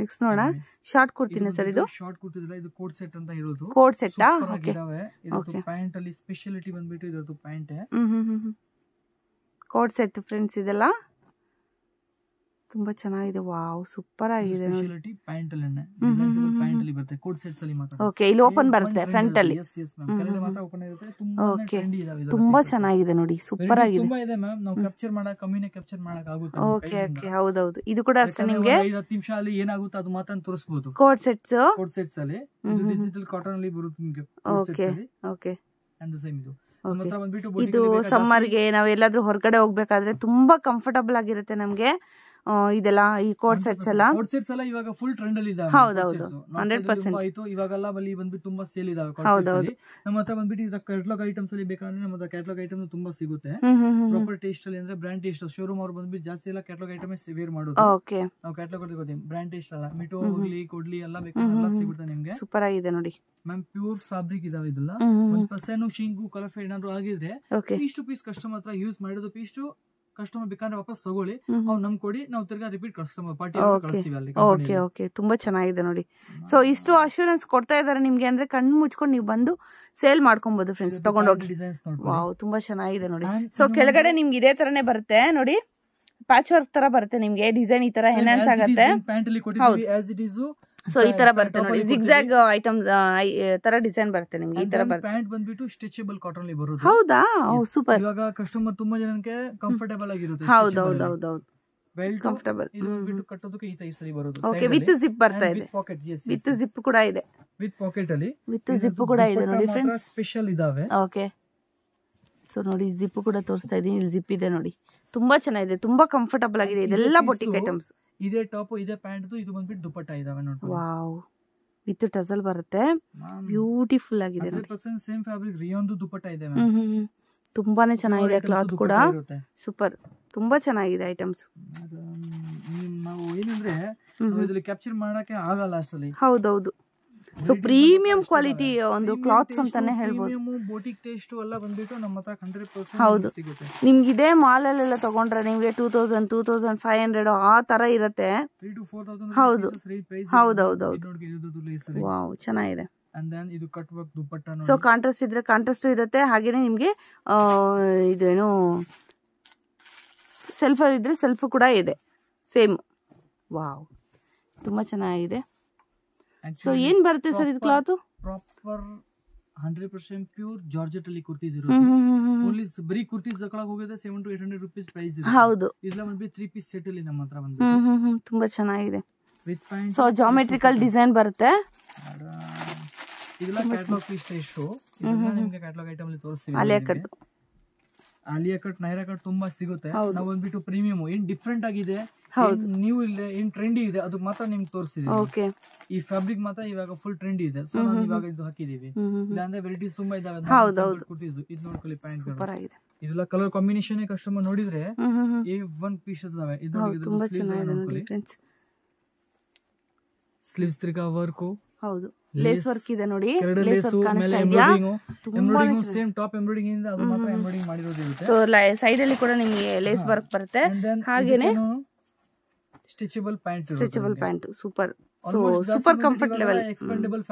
ನೆಕ್ಸ್ಟ್ ನೋಡೋಣ, ಶಾರ್ಟ್ ಕುರ್ತಿನ ಸರ್ ಇದು? ಶಾರ್ಟ್ ಕುರ್ತಿ ಇಲ್ಲ, ಇದು ಕೋಟ್ ಸೆಟ್ ಅಂತ ಇರೋದು. Coat set. ಓಕೆ. ಇದು ಪ್ಯಾಂಟ್ ಅಲ್ಲಿ ಸ್ಪೆಷಾಲಿಟಿ ಬಂದ್ಬಿಟ್ಟು ಇದರದು ಪ್ಯಾಂಟ್. ಕೋಟ್ ಸೆಟ್ ಫ್ರೆಂಡ್ಸ್ ಇದೆಲ್ಲ ತುಂಬಾ ಚೆನ್ನಾಗಿದೆ. ವಾವ್, ಸೂಪರ್ ಆಗಿದೆ ನೋಡಿ. ಸ್ಪೆಷಾಲಿಟಿ ಪ್ಯಾಂಟ್ ಅಲ್ಲಿ ಡಿಸೈನ್ಸ್ ಪ್ಯಾಂಟ್ ಅಲ್ಲಿ ಬರುತ್ತೆ, ಕೋಟ್ ಸೆಟ್ಸ್ ಅಲ್ಲಿ ಮಾತ್ರ. ಓಕೆ, ಇಲ್ಲಿ ಓಪನ್ ಬರುತ್ತೆ ಫ್ರಂಟ್ ಅಲ್ಲಿ. ಎಸ್ ಎಸ್ ಮ್ಯಾಮ್, ಕೆಳಗಡೆ ಮಾತ್ರ ಓಪನ್ ಇರುತ್ತೆ. ತುಂಬಾ ಟ್ರೆಂಡಿ ಇದಾವೆ. ತುಂಬಾ ಚೆನ್ನಾಗಿದೆ ನೋಡಿ, ಸೂಪರ್ ಆಗಿದೆ. ತುಂಬಾ ಇದೆ ಮ್ಯಾಮ್, ನಾವು ಕ್ಯಾಪ್ಚರ್ ಮಾಡಕ ಕಮ್ಮಿನೇ ಕ್ಯಾಪ್ಚರ್ ಮಾಡಕ ಆಗುತ್ತೆ. ಓಕೆ ಓಕೆ, ಹೌದೌದು. ಇದು ಕೂಡ ಅಷ್ಟೇ, ನಿಮಗೆ 5-10 ನಿಮಿಷ ಅಲ್ಲಿ ಏನಾಗುತ್ತೆ ಅದು ಮಾತ್ರ ತೋರಿಸಬಹುದು. ಕೋಟ್ ಸೆಟ್ಸ್ ಅಲ್ಲಿ ಇದು ಡಿಜಿಟಲ್ ಕಾಟನ್ ಅಲ್ಲಿ ಬರುತ್ತೆ ನಿಮಗೆ. Okay okay. ಅಂಡ್ ಸೇಮ್ ಇದು ಇದು ಸಮ್ಮರ್ಗೆ ನಾವ್ ಎಲ್ಲಾದ್ರೂ ಹೊರಗಡೆ ಹೋಗ್ಬೇಕಾದ್ರೆ ತುಂಬಾ ಕಂಫರ್ಟಬಲ್ ಆಗಿರುತ್ತೆ ನಮ್ಗೆ. ಇದೆಲ್ಲ ಈ ಕೋಟ್ ಸೆಟ್ಸ್ ಎಲ್ಲ ಇವಾಗ ಫುಲ್ ಟ್ರೆಂಡ್ ಅಲ್ಲಿ ಇದಾವೆ. ಹೌದೌದು, 100% ಆಯ್ತು. ಇವಾಗೆಲ್ಲ ಬಲ್ಲಿ ಬಂದ್ಬಿಟ್ಟು ತುಂಬಾ ಸೇಲ್ ಇದಾವೆ. ನಮ್ಮ ಹತ್ರ ಬಂದ್ಬಿಟ್ಟು ಕ್ಯಾಟಲಾಗ್ ಐಟಮ್ಸ್ ಅಲ್ಲಿ ಬೇಕಂದ್ರೆ ನಮ್ಮ ಹತ್ರ ಕ್ಯಾಟಲಾಗ್ ಐಟಮ್ ತುಂಬಾ ಸಿಗುತ್ತೆ. ಪ್ರಾಪರ್ ಟೇಸ್ಟ್ ಅಲ್ಲಿ ಅಂದ್ರೆ ಬ್ರಾಂಡ್ ಟೇಸ್ಟ್ ಶೋರೂಮ್ ಅವ್ರು ಬಂದ್ಬಿಟ್ಟು ಜಾಸ್ತಿ ಎಲ್ಲ ಕ್ಯಾಟಲಾಗ್ ಐಟಮ್ ವೇರ್ ಮಾಡೋದು. ನಾವು ಕ್ಯಾಟಲಾಗ್ ಕೊಡ್ತೀವಿ, ಬ್ರಾಂಡ್ ಟೇಸ್ಟ್ ಅಲ್ಲ. ಮಿಟೋ ಹೋಗ್ಲಿ ಕೊಡ್ಲಿ ಎಲ್ಲ ಬೇಕಾದ್ರೆ ಸಿಗುತ್ತೆ ನಿಮ್ಗೆ. ಸೂಪರ್ ಆಗಿದೆ ನೋಡಿ ಮ್ಯಾಮ್. ಪ್ಯೂರ್ ಫ್ಯಾಬ್ರಿಕ್ ಇದಾವೆ ಇದೆಲ್ಲ. 1% ಶಿಂಕು ಕಲರ್ ಫೇಡ್ ಏನಾದ್ರು ಆಗಿದ್ರೆ ಪೀಸ್ ಟು ಪೀಸ್ ಕಸ್ಟಮರ್ ಹತ್ರ ಯೂಸ್ ಮಾಡಿದ್ದು ಪೀಸ್ ಟು ಕಸ್ಟಮರ್ ಬೇಕಾದ್ರೆ ವಾಪಸ್ ತಗೊಳ್ಳಿ, ಅವ್ರು ನಮ್ ಕೊಡಿ, ನಾವು ತಿರ್ಗಾ ರಿಪೀಟ್ ಕಸ್ಟಮರ್ ಪಾರ್ಟಿ ಕಳಿಸ್ತೀವಿ ಅಲ್ಲಿ. ಓಕೆ ಓಕೆ, ತುಂಬಾ ಚೆನ್ನಾಗಿದೆ ನೋಡಿ. ಸೊ ಇಷ್ಟು ಅಶ್ಯೂರೆನ್ಸ್ ಕೊಡ್ತಾ ಇದಾರೆ ನಿಮ್ಗೆ ಅಂದ್ರೆ ಕಣ್ಣು ಮುಚ್ಕೊಂಡು ನೀವು ಬಂದು ಸೇಲ್ ಮಾಡ್ಕೊಬಹುದು ಫ್ರೆಂಡ್ಸ್, ತಗೊಂಡೋಗಿ. ವಾವ್, ತುಂಬಾ ಚೆನ್ನಾಗಿದೆ ನೋಡಿ. ಸೊ ಕೆಳಗಡೆ ನಿಮ್ಗೆ ಇದೇ ತರನೇ ಬರುತ್ತೆ ನೋಡಿ, ಪ್ಯಾಚ್ ವರ್ಕ್ ತರ ಬರುತ್ತೆ ನಿಮ್ಗೆ. ಡಿಸೈನ್ ಈ ತರ ಎನ್ಹಾನ್ಸ್ ಆಗುತ್ತೆ. ಸೊ ಈ ತರ ಬರುತ್ತೆ ನೋಡಿ, ಜಿಗ್ಜಾಗ್ ಐಟಮ್ ತರ ಡಿಸೈನ್ ಬರುತ್ತೆ ನಿಮ್ಗೆ. ಈ ತರ ಬರುತ್ತೆ. ಪ್ಯಾಂಟ್ ಬಂದ್ಬಿಟ್ಟು ಸ್ಟ್ರೆಚಬಲ್ ಕಾಟನ್ ಅಲ್ಲಿ ಬರುತ್ತೆ. ಹೌದಾ? ಸೂಪರ್. ಇವಾಗ ಕಸ್ಟಮರ್ ತುಂಬಾ ಜನಕ್ಕೆ ಕಂಫರ್ಟಬಲ್ ಆಗಿರುತ್ತೆ. ಹೌದೌದೌದು, ಬೆಲ್ಟ್ ಕಂಫರ್ಟಬಲ್. ಇದು ಬಿಟ್ಟು ಕಟ್ಟೋದಕ್ಕೆ ಈ ಸರಿ ಬರುತ್ತೆ. ಓಕೆ, ವಿತ್ ಜಿಪ್ ಬರ್ತಾ ಇದೆ. ವಿತ್ ಜಿಪ್ ಕೂಡ ಇದೆ. ವಿತ್ ಪಾಕೆಟ್ ಅಲ್ಲಿ ವಿತ್ ಜಿಪ್ ಕೂಡ ಇದೆ ನೋಡಿ ಫ್ರೆಂಡ್ಸ್. ಸ್ಪೆಷಲ್ ಇದಾವೆ. ಓಕೆ. ಸೊ ನೋಡಿ, ಜಿಪ್ ಕೂಡ ತೋರಿಸ್ತಾ ಇದೀನಿ. ಇಲ್ಲಿ ಜಿಪ್ ಇದೆ ನೋಡಿ, ತುಂಬಾ ಚೆನ್ನಾಗಿದೆ, ತುಂಬಾ ಕಂಫರ್ಟಬಲ್ ಆಗಿದೆ. ಇದೆಲ್ಲ ಬೊಟಿಕ್ ಐಟಮ್ಸ್. ಇದೇ ಟಾಪ್, ಇದೇ ಪ್ಯಾಂಟ್, ಇದು ಬಂದ್ಬಿಟ್ಟು ದುಪ್ಪಟ್ಟ ಇದಾವೆ ನೋಡಿ. ವಾವ್, ವಿತ್ ಟಸಲ್ ಬರುತ್ತೆ, ಬ್ಯೂಟಿಫುಲ್ ಆಗಿದೆ ನೋಡಿ. 100% ಸೇಮ್ ಫ್ಯಾಬ್ರಿಕ್ ರಿಯಾನ್ ದುಪ್ಪಟ್ಟ ಇದೆ. ತುಂಬಾನೇ ಚೆನ್ನಾಗಿದೆ ಕ್ಲಾತ್ ಕೂಡ. ಸೂಪರ್, ತುಂಬಾ ಚೆನ್ನಾಗಿದೆ ಐಟಮ್ಸ್. ನಾವು ಏನಂದ್ರೆ ಇದರಲ್ಲಿ ಕ್ಯಾಪ್ಚರ್ ಮಾಡಕ್ಕೆ ಆಗಲ್ಲ ಅಷ್ಟಲ್ಲಿ. ಹೌದೌದು. ಸೊ ಪ್ರೀಮಿಯಂ ಕ್ವಾಲಿಟಿ ಒಂದು ಕ್ಲಾತ್ಸ್ ಅಂತಾನೆ ಹೇಳ್ಬೋದು. ಬೋಟಿಕ್ ಟೇಸ್ಟ್ ಎಲ್ಲ ಬಂದ್ಬಿಟ್ಟು ನಮ್ಮ ಹತ್ರ 100% ಹೌದು ಸಿಗುತ್ತೆ. ನಿಮ್ಗೆ ಇದೇ ಮಾಲ್ ಅಲ್ಲೆಲ್ಲ ತಗೊಂಡ್ರೆ ನಿಮ್ಗೆ 2000, 2500 ಆ ತರ ಇರುತ್ತೆ. 3 to 4000 ಹೌದು ಹೌದೌದು. ವಾವ್, ಚೆನ್ನಾಗಿದೆ. And then ಇದು ಕಟ್ ವರ್ಕ್ ದುಪ್ಪಟ್ಟ ನೋಡಿ. ಸೊ ಕಾಂಟ್ರಾಸ್ಟ್ ಇದ್ರೆ ಕಾಂಟ್ರಾಸ್ಟ್ ಇರುತ್ತೆ, ಹಾಗೇನೆ ನಿಮ್ಗೆ ಇದೇನು ಸೆಲ್ಫ್ ಇದ್ರೆ ಸೆಲ್ಫ್ ಕೂಡ ಇದೆ ಸೇಮ್. ವಾವ್, ತುಂಬಾ ಚೆನ್ನಾಗಿದೆ. ಸೊ ಏನ್ ಬರುತ್ತೆ ಸರ್ ಇದು ಕ್ಲಾತ್? ಪ್ರಾಪರ್ 100% ಪ್ಯೂರ್ ಜಾರ್ಜೆಟ್ ಅಲ್ಲಿ ಕುರ್ತೀಸ್ ಇರುತ್ತೆ. ಓನ್ಲಿ ಬರೀ ಕುರ್ತೀಸ್ ತಗೊಳಕ್ ಹೋಗಿದ್ರೆ 700 to 800 rupees ಪ್ರೈಸ್ ಇದೆ. ಹೌದು. ಇದೆಲ್ಲ ಬಂದ್ಬಿಟ್ಟು 3 piece ಸೆಟ್ ಅಲ್ಲಿ ನಮ್ಮ ಹತ್ರ ಬಂದ್ಬಿಟ್ಟು ತುಂಬಾ ಚೆನ್ನಾಗಿದೆ. With pant. So geometrical design ಬರುತ್ತೆ. ಇದೆಲ್ಲ ಕ್ಯಾಟಲಾಗ್ ಪೀಸ್ ಟೇಸ್ಟ್. ಇದೆಲ್ಲ ನಿಮಗೆ ಕ್ಯಾಟಲಾಗ್ ಐಟಮ್ ಅಲ್ಲಿ ತೋರಿಸ್ತೀವಿ. ಅಲೆ cut Alia cut Naira cut ತುಂಬಾ ಸಿಗುತ್ತೆ. ನಾವು ಬಂದ್ಬಿಟ್ಟು ಪ್ರೀಮಿಯಂ ಏನ್ ಡಿಫ್ರೆಂಟ್ ಆಗಿದೆ, ನ್ಯೂ ಇಲ್ಲ, ಏನ್ ಟ್ರೆಂಡಿ ಇದೆ ಅದು ಮಾತ್ರ ನಿಮ್ಗೆ ತೋರಿಸಿದೀವಿ. ಈ ಫ್ಯಾಬ್ರಿಕ್ ಮಾತ್ರ ಇವಾಗ ಫುಲ್ ಟ್ರೆಂಡಿ ಇದೆ, ಸೊ ನಾನು ಇವಾಗ ಇದು ಹಾಕಿದೀವಿ. ಇಲ್ಲಾಂದ್ರೆ ವೆರೈಟೀಸ್ ತುಂಬಾ ಇದಾವೆ. ಇದು ನೋಡ್ಕೊಳ್ಳಿ ಪ್ಯಾಂಟ್, ಇದೆಲ್ಲ ಕಲರ್ ಕಾಂಬಿನೇಷನ್ ಕಸ್ಟಮರ್ ನೋಡಿದ್ರೆ A1 ಪೀಸಸ್ ಇದಾವೆ. ಇದು ಸ್ಲೀವ್ಸ್ ತಿರ್ಗಾ ವರ್ಕು, ಹೌದು ಲೇಸ್ ವರ್ಕ್ ಇದೆ ನೋಡಿ, ಸೇಮ್ ಟಾಪ್ ಎಂಬ್ರಾಯ್ಡಿಂಗ್ ಇಂದ ಅದು ಮಾತ್ರ ಎಂಬ್ರಾಯ್ಡಿಂಗ್ ಮಾಡಿರೋದು ಇರುತ್ತೆ. ಸೊ ಸೈಡ್ ಅಲ್ಲಿ ಕೂಡ ನಿಮಗೆ ಲೇಸ್ ವರ್ಕ್ ಬರುತ್ತೆ. ಹಾಗೇನೆ stitchable pant super, so super comfort level,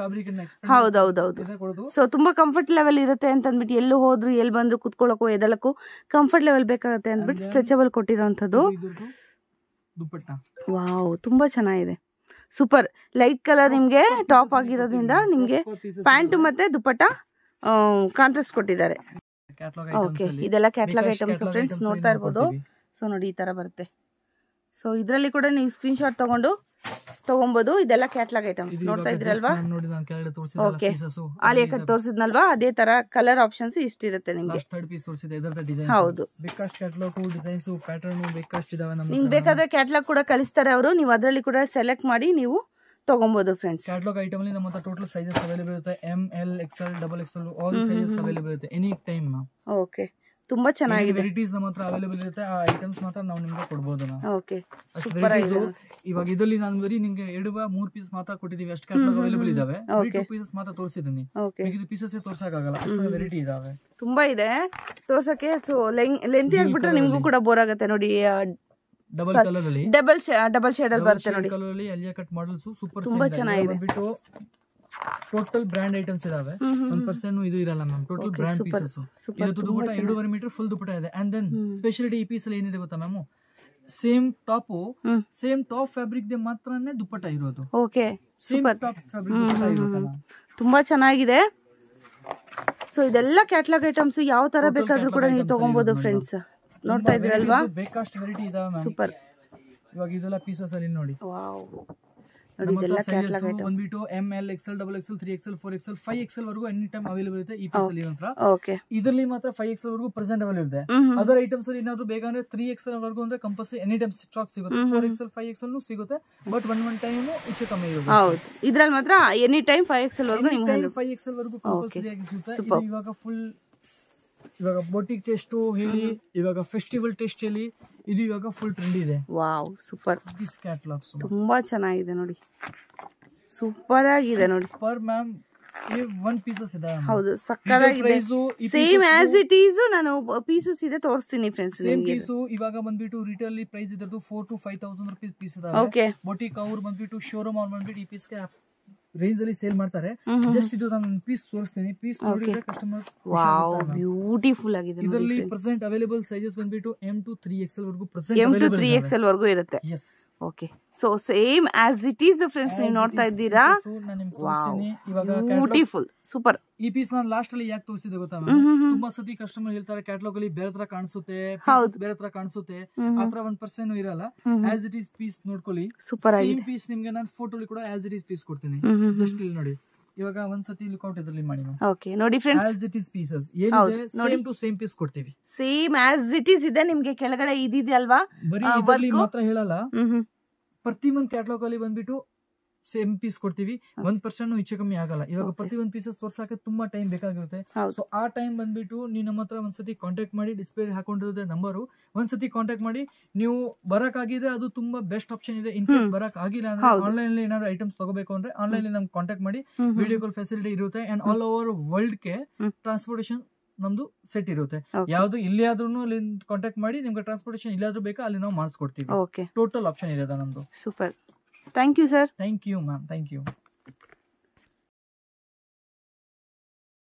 ಹೌದೌದೌದು. ಸೊ ತುಂಬಾ ಕಂಫರ್ಟ್ ಲೆವೆಲ್ ಇರುತ್ತೆ ಅಂತ ಅಂದ್ಬಿಟ್ಟು ಎಲ್ಲೂ ಹೋದ್ರು ಎಲ್ಲಿ ಬಂದ್ರು ಕುತ್ಕೊಳ್ಳೋಕೋ ಎದಳಕ್ಕೂ ಕಂಫರ್ಟ್ ಲೆವೆಲ್ ಬೇಕಾಗುತ್ತೆ ಅಂದ್ಬಿಟ್ಟು ಸ್ಟ್ರೆಚಬಲ್ ಕೊಟ್ಟಿರೋಂಥದ್ದು. ವಾವ್ ತುಂಬಾ ಚೆನ್ನಾಗಿದೆ, ಸೂಪರ್. ಲೈಟ್ ಕಲರ್ ನಿಮ್ಗೆ ಟಾಪ್ ಆಗಿರೋದ್ರಿಂದ ನಿಮ್ಗೆ ಪ್ಯಾಂಟ್ ಮತ್ತೆ ದುಪ್ಪಟ್ಟ ಕಾಂಟ್ರಾಸ್ಟ್ ಕೊಟ್ಟಿದ್ದಾರೆ. ಓಕೆ, ಇದೆಲ್ಲ ಕ್ಯಾಟ್ಲಾಗ್ ಐಟಮ್ಸ್ ಫ್ರೆಂಡ್ಸ್, ನೋಡ್ತಾ ಇರ್ಬೋದು. ಸೊ ನೋಡಿ ಈ ತರ ಬರುತ್ತೆ. ಸೊ ಇದರಲ್ಲಿ ಕೂಡ ನೀವು ಸ್ಕ್ರೀನ್ ಶಾಟ್ ತಗೊಬಹುದು. ಇದೆಲ್ಲ ಕ್ಯಾಟ್ಲಾಗ್ ಐಟಮ್ಸ್ ನೋಡ್ತಾ ಇದ್ರಲ್ವಾ. ಓಕೆ, ಆಲಿಯಾ ಕಟ್ ತೋರಿಸಿದ್ನಲ್ವಾ, ಅದೇ ತರ ಕಲರ್ ಆಪ್ಷನ್ಸ್ ಇಷ್ಟಿರುತ್ತೆ ನಿಮ್ಗೆ. ಹೌದು, ನಿಮ್ಗೆ ಬೇಕಾದ್ರೆ ಕ್ಯಾಟ್ಲಾಗ್ ಕೂಡ ಕಳಿಸ್ತಾರೆ ಅವರು, ನೀವು ಅದರಲ್ಲಿ ಕೂಡ ಸೆಲೆಕ್ಟ್ ಮಾಡಿ ನೀವು ತಗೊಬಹುದು ಫ್ರೆಂಡ್ಸ್. ಕ್ಯಾಟಲಾಗ್ ಐಟಮ್ ಅಲ್ಲಿ ನಮ್ಮ ಹತ್ರ ಟೋಟಲ್ ಸೈಜಸ್ ಅವೈಲೇಬಲ್ ಇರುತ್ತೆ. M, L, XL, XXL all sizes available ಇರುತ್ತೆ ಎನಿ ಟೈಮ್. ಓಕೆ, ತುಂಬಾ ಚೆನ್ನಾಗಿದೆ. ವೆರೈಟೀಸ್ ನಮ್ಮ ಹತ್ರ ಅವೈಲೇಬಲ್ ಇರುತ್ತೆ. ಆ ಐಟಮ್ಸ್ ಮಾತ್ರ ನಾವು ನಿಮಗೆ ಕೊಡಬಹುದು. ಓಕೆ, ಸೂಪರ್ ಆಗಿದೆ. ಇವಾಗ ಇದರಲ್ಲಿ ನಾನು ಬರೀ ನಿಮಗೆ 2-3 ಪೀಸ್ ಮಾತ್ರ ಕೊಟ್ಟಿದ್ದೀವಿ, ಅಷ್ಟು ಕ್ಯಾಟಲಾಗ್ ಅವೈಲೇಬಲ್ ಇದಾವೆ. 2 ಪೀಸಸ್ ಮಾತ್ರ ತೋರಿಸಿದ್ದೀನಿ, ಇದು ಪೀಸಸ್ ತೋರ್ಸಕ್ಕಾಗಲ್ಲ, ಅಷ್ಟು ವೆರೈಟಿ ಇದಾವೆ, ತುಂಬಾ ಇದೆ ತೋರ್ಸಕ್ಕೆ. ಸೊ ಲೆಂತಿ ಆಗ್ಬಿಟ್ರೆ ನಿಮಗೂ ಕೂಡ ಬೋರ್ ಆಗುತ್ತೆ ನೋಡಿ. ಡಬಲ್ ಕಲರ್ ಅಲ್ಲಿ ಡಬಲ್ ಶೇಡ್ ಅಲ್ಲಿ ಬರುತ್ತೆ ನೋಡಿ. ಕಲರ್ ಅಲ್ಲಿ ಆಲಿಯಾ ಕಟ್ ಮಾಡಲ್ಸ್ ಸೂಪರ್, ತುಂಬಾ ಚೆನ್ನಾಗಿದೆ. ಬಿಟ್ಟು ಟೋಟಲ್ ಬ್ರಾಂಡ್ ಐಟಮ್ಸ್ ಇದಾವೆ. 1% ಇದು ಇರಲ್ಲ ಮ್ಯಾಮ್, ಟೋಟಲ್ ಬ್ರಾಂಡ್ ಪೀಸಸ್. ಇದು ದುಪಟ್ಟ 2.5 ಮೀಟರ್ ಫುಲ್ ದುಪಟ್ಟ ಇದೆ. ಅಂಡ್ ದೆನ್ ಸ್ಪೆಷಾಲಿಟಿ ಈ ಪೀಸ್ ಅಲ್ಲಿ ಏನಿದೆ ಗೊತ್ತಾ ಮ್ಯಾಮ್, ಸೇಮ್ ಟಾಪ್ ಫ್ಯಾಬ್ರಿಕ್ ದೆ ಮಾತ್ರನೇ ದುಪಟ್ಟ ಇರೋದು. ಓಕೆ, ಸೇಮ್ ಟಾಪ್ ಫ್ಯಾಬ್ರಿಕ್ ತುಂಬಾ ಚೆನ್ನಾಗಿದೆ. ಸೊ ಇದೆಲ್ಲ ಕ್ಯಾಟಲಾಗ್ ಐಟಮ್ಸ್ ಯಾವ ತರ ಬೇಕಾದ್ರೂ ಕೂಡ ನೀವು ತಗೊಬಹುದು ಫ್ರೆಂಡ್ಸ್. ನೋಡ್ತಾ ಇದ್ರಲ್ವಾ, ಬೇಕಷ್ಟು ವೆರೈಟಿ ಇದಾವೆ ಮ್ಯಾಮ್. ಸೂಪರ್. ಇವಾಗ ಇದೆಲ್ಲ ಪೀಸಸ್ ಅಲ್ಲಿ ನೋಡಿ. ವಾವ್, ನೋಡಿ ಇದೆಲ್ಲ ಕ್ಯಾಟಲಾಗ್ ಐಟಮ್ ಬಂದ್ಬಿಟ್ಟು M, L, XL, XXL, 3XL, 4XL, 5XL ವರೆಗೂ ಎನಿ ಟೈಮ್ ಅವೈಲೇಬಲ್ ಇರುತ್ತೆ ಈ ಪೀಸ್ ಅಲ್ಲಿ ಮಾತ್ರ. ಓಕೆ, ಇದರಲ್ಲಿ ಮಾತ್ರ 5XL ವರೆಗೂ ಪ್ರೆಸೆಂಟ್ ಅವೈಲೇಬಲ್ ಇದೆ. ಅದರ್ ಐಟಮ್ಸ್ ಅಲ್ಲಿ ಏನಾದ್ರು ಬೇಕಂದ್ರೆ 3XL ವರೆಗೂ ಅಂದ್ರೆ ಕಂಪಲ್ಸರಿ ಎನಿ ಟೈಮ್ ಸ್ಟಾಕ್ ಸಿಗುತ್ತೆ. 4XL, 5XL ನು ಸಿಗುತ್ತೆ, ಬಟ್ ಒನ್ ಟೈಮ್ ಹೆಚ್ಚು ಕಮ್ಮಿ ಇರುತ್ತೆ. ಹೌದು, ಇದ್ರಲ್ಲಿ ಮಾತ್ರ ಎನಿ ಟೈಮ್ 5XL ವರೆಗೂ ನಿಮಗೆ 5XL ವರೆಗೂ ಕಂಪಲ್ಸರಿ ಆಗಿ ಸಿಗುತ್ತೆ. ಇವಾಗ ಫುಲ್ ಇವಾಗ ಬೋಟಿಕ್ ಟೆಸ್ಟ್ ಹೇಳಿ, ಇವಾಗ ಫೆಸ್ಟಿವಲ್ ಟೆಸ್ಟ್ ಹೇಳಿ, ಇದು ಇವಾಗ ಫುಲ್ ಟ್ರೆಂಡ್ ಇದೆ. Wow, super. ದಿಸ್ ಕ್ಯಾಟಲಾಗ್ಸ್ ತುಂಬಾ ಚೆನ್ನಾಗಿದೆ ನೋಡಿ, ಸೂಪರ್ ಆಗಿದೆ ನೋಡಿ. ಪರ್ ಮ್ಯಾಮ್ ಒನ್ ಪೀಸಸ್ ಇದೆ. ಹೌದು, ಸಕ್ಕತ್ತಾಗಿದೆ. ಸೇಮ್ ಆಸ್ ಇಟ್ ಈಸ್ ನಾನು ಪೀಸಸ್ ಇದೆ ತೋರಿಸ್ತೀನಿ ಫ್ರೆಂಡ್ಸ್ ನಿಮಗೆ. ಇವಾಗ ಬಂದ್ಬಿಟ್ಟು ರಿಟೇಲ್ ಪ್ರೈಸ್ ಇದ್ರದ್ದು 4,000 to 5,000 ರೂಪೀಸ್ ಪೀಸ್ ಇದಾವೆ. ಓಕೆ, ಬೋಟಿಕ್ ಅವ್ರು ಬಂದ್ಬಿಟ್ಟು ಶೋರೂಮ್ ಅವ್ರು ಬಂದ್ಬಿಟ್ಟು ಈ ಪೀಸ್ಗೆ ರೇಂಜ್ ಅಲ್ಲಿ ಸೇಲ್ ಮಾಡ್ತಾರೆ. ಜಸ್ಟ್ ಇದು ನಾನು ಪೀಸ್ ತೋರಿಸ್ತೀನಿ, ಪೀಸ್ ನೋಡಿದ್ರೆ ಕಸ್ಟಮರ್ ವಾವ್ ಬ್ಯೂಟಿಫುಲ್ ಆಗಿದೆ. ಇದರಲ್ಲಿ ಪ್ರೆಸೆಂಟ್ ಅವೈಲೇಬಲ್ ಸೈಜಸ್ ಬಂದ್ಬಿಟ್ಟು M to 3XL ವರೆಗೂ ಪ್ರೆಸೆಂಟ್ M to 3XL ವರೆಗೂ ಇರುತ್ತೆ. Yes, okay. So same as it is friends, ನೀವು ನೋಡ್ತಾ ಇದ್ದೀರಾ. Beautiful, super. ಈ ಪೀಸ್ ನಾನು ಲಾಸ್ಟ್ ಅಲ್ಲಿ ಯಾಕೆ ತೋರಿಸಿದೆ ಗೊತ್ತಾ, ತುಂಬಾ ಸತಿ ಕಸ್ಟಮರ್ ಹೇಳ್ತಾರೆ ಕ್ಯಾಟಲಾಗ್ ಅಲ್ಲಿ ಬೇರೆ ತರ ಕಾಣಿಸುತ್ತೆ, ಬೇರೆ ತರ ಕಾಣಿಸುತ್ತೆ, ಆತರ 1% ಇರಲ್ಲ. ಆಸ್ ಇಟ್ ಈಸ್ ಪೀಸ್ ನೋಡ್ಕೊಳ್ಳಿ, ಸೂಪರ್ ಆಗಿದೆ. ಪೀಸ್ ನಿಮ್ಗೆ ನಾನು ಫೋಟೋಲಿ ಕೂಡ ಆಸ್ ಇಟ್ ಈಸ್ ಪೀಸ್ ಕೊಡ್ತೀನಿ. ಜಸ್ಟ್ ಇಲ್ಲಿ ನೋಡಿ, ಇವಾಗ ಒಂದ್ಸತಿ ಲುಕ್ಔಟ್ ಇದರಲ್ಲಿ ಮಾಡಿ. ಓಕೆ, ನೋಡಿ friends, as it is pieces ಏನಿದೆ ಸೇಮ್ ಟು ಸೇಮ್ ಪೀಸ್ ಕೊಡ್ತೀವಿ. ಸೇಮ್ ಆಸ್ ಇಟ್ ಈಸ್ ಇದೆ ನಿಮ್ಗೆ. ಕೆಳಗಡೆ ಇದಿದೆ ಅಲ್ವಾ, ಬರೀ ಇದರಲ್ಲಿ ಮಾತ್ರ ಹೇಳಲ್ಲ, ಪ್ರತಿ ಒಂದು ಕ್ಯಾಟಲಾಗ್ ಅಲ್ಲಿ ಬಂದ್ಬಿಟ್ಟು ಸೇಮ್ ಪೀಸ್ ಕೊಡ್ತೀವಿ. 1% ಹೆಚ್ಚು ಕಮ್ಮಿ ಆಗಲ್ಲ. ಇವಾಗ ಪ್ರತಿ ಒಂದು ಪೀಸಸ್ ತೋರ್ಸಕ್ಕೆ ತುಂಬಾ ಟೈಮ್ ಬೇಕಾಗಿರುತ್ತೆ. ಸೊ ಆ ಟೈಮ್ ಬಂದ್ಬಿಟ್ಟು ನೀವು ನಮ್ಮ ಹತ್ರ ಒಂದ್ಸತಿ ಕಾಂಟ್ಯಾಕ್ಟ್ ಮಾಡಿ, ಡಿಸ್ಪ್ಲೇ ಹಾಕೊಂಡಿರೋದೇ ನಂಬರು, ಒಂದ್ಸತಿ ಕಾಂಟ್ಯಾಕ್ಟ್ ಮಾಡಿ. ನೀವು ಬರಕ್ ಆಗಿದ್ರೆ ಅದು ತುಂಬಾ ಬೆಸ್ಟ್ ಆಪ್ಷನ್ ಇದೆ. ಇನ್ ಕೇಸ್ ಬರಕ್ ಆಗಿಲ್ಲ ಅಂದ್ರೆ ಆನ್ಲೈನ್ ಅಲ್ಲಿ ಏನಾದ್ರು ಐಟಮ್ಸ್ ತಗೋಬೇಕು ಅಂದ್ರೆ ಆನ್ಲೈನ್ ನಮ್ಗೆ ಕಾಂಟ್ಯಾಕ್ಟ್ ಮಾಡಿ, ವಿಡಿಯೋ ಕಾಲ್ ಫೆಸಿಲಿಟಿ ಇರುತ್ತೆ. ಅಂಡ್ ಆಲ್ ಓವರ್ ವರ್ಲ್ಡ್ ಗೆ ಟ್ರಾನ್ಸ್ಪೋರ್ಟೇಷನ್ ನಮ್ದು ಸೆಟ್ ಇರುತ್ತೆ. ಯಾವ್ದು ಇಲ್ಲಿ ಆದ್ರೂ ಅಲ್ಲಿ ಕಾಂಟ್ಯಾಕ್ಟ್ ಮಾಡಿ, ನಿಮ್ಗೆ ಟ್ರಾನ್ಸ್ಪೋರ್ಟೇಷನ್ ಇಲ್ಲಾದ್ರೂ ಬೇಕಾ ಅಲ್ಲಿ ನಾವು ಮಾಡಿಸ್ಕೊಡ್ತೀವಿ. ಟೋಟಲ್ ಆಪ್ಷನ್ ಇರೋದ ನಮ್ದು. Super. Thank you sir. Thank you ma'am, thank you.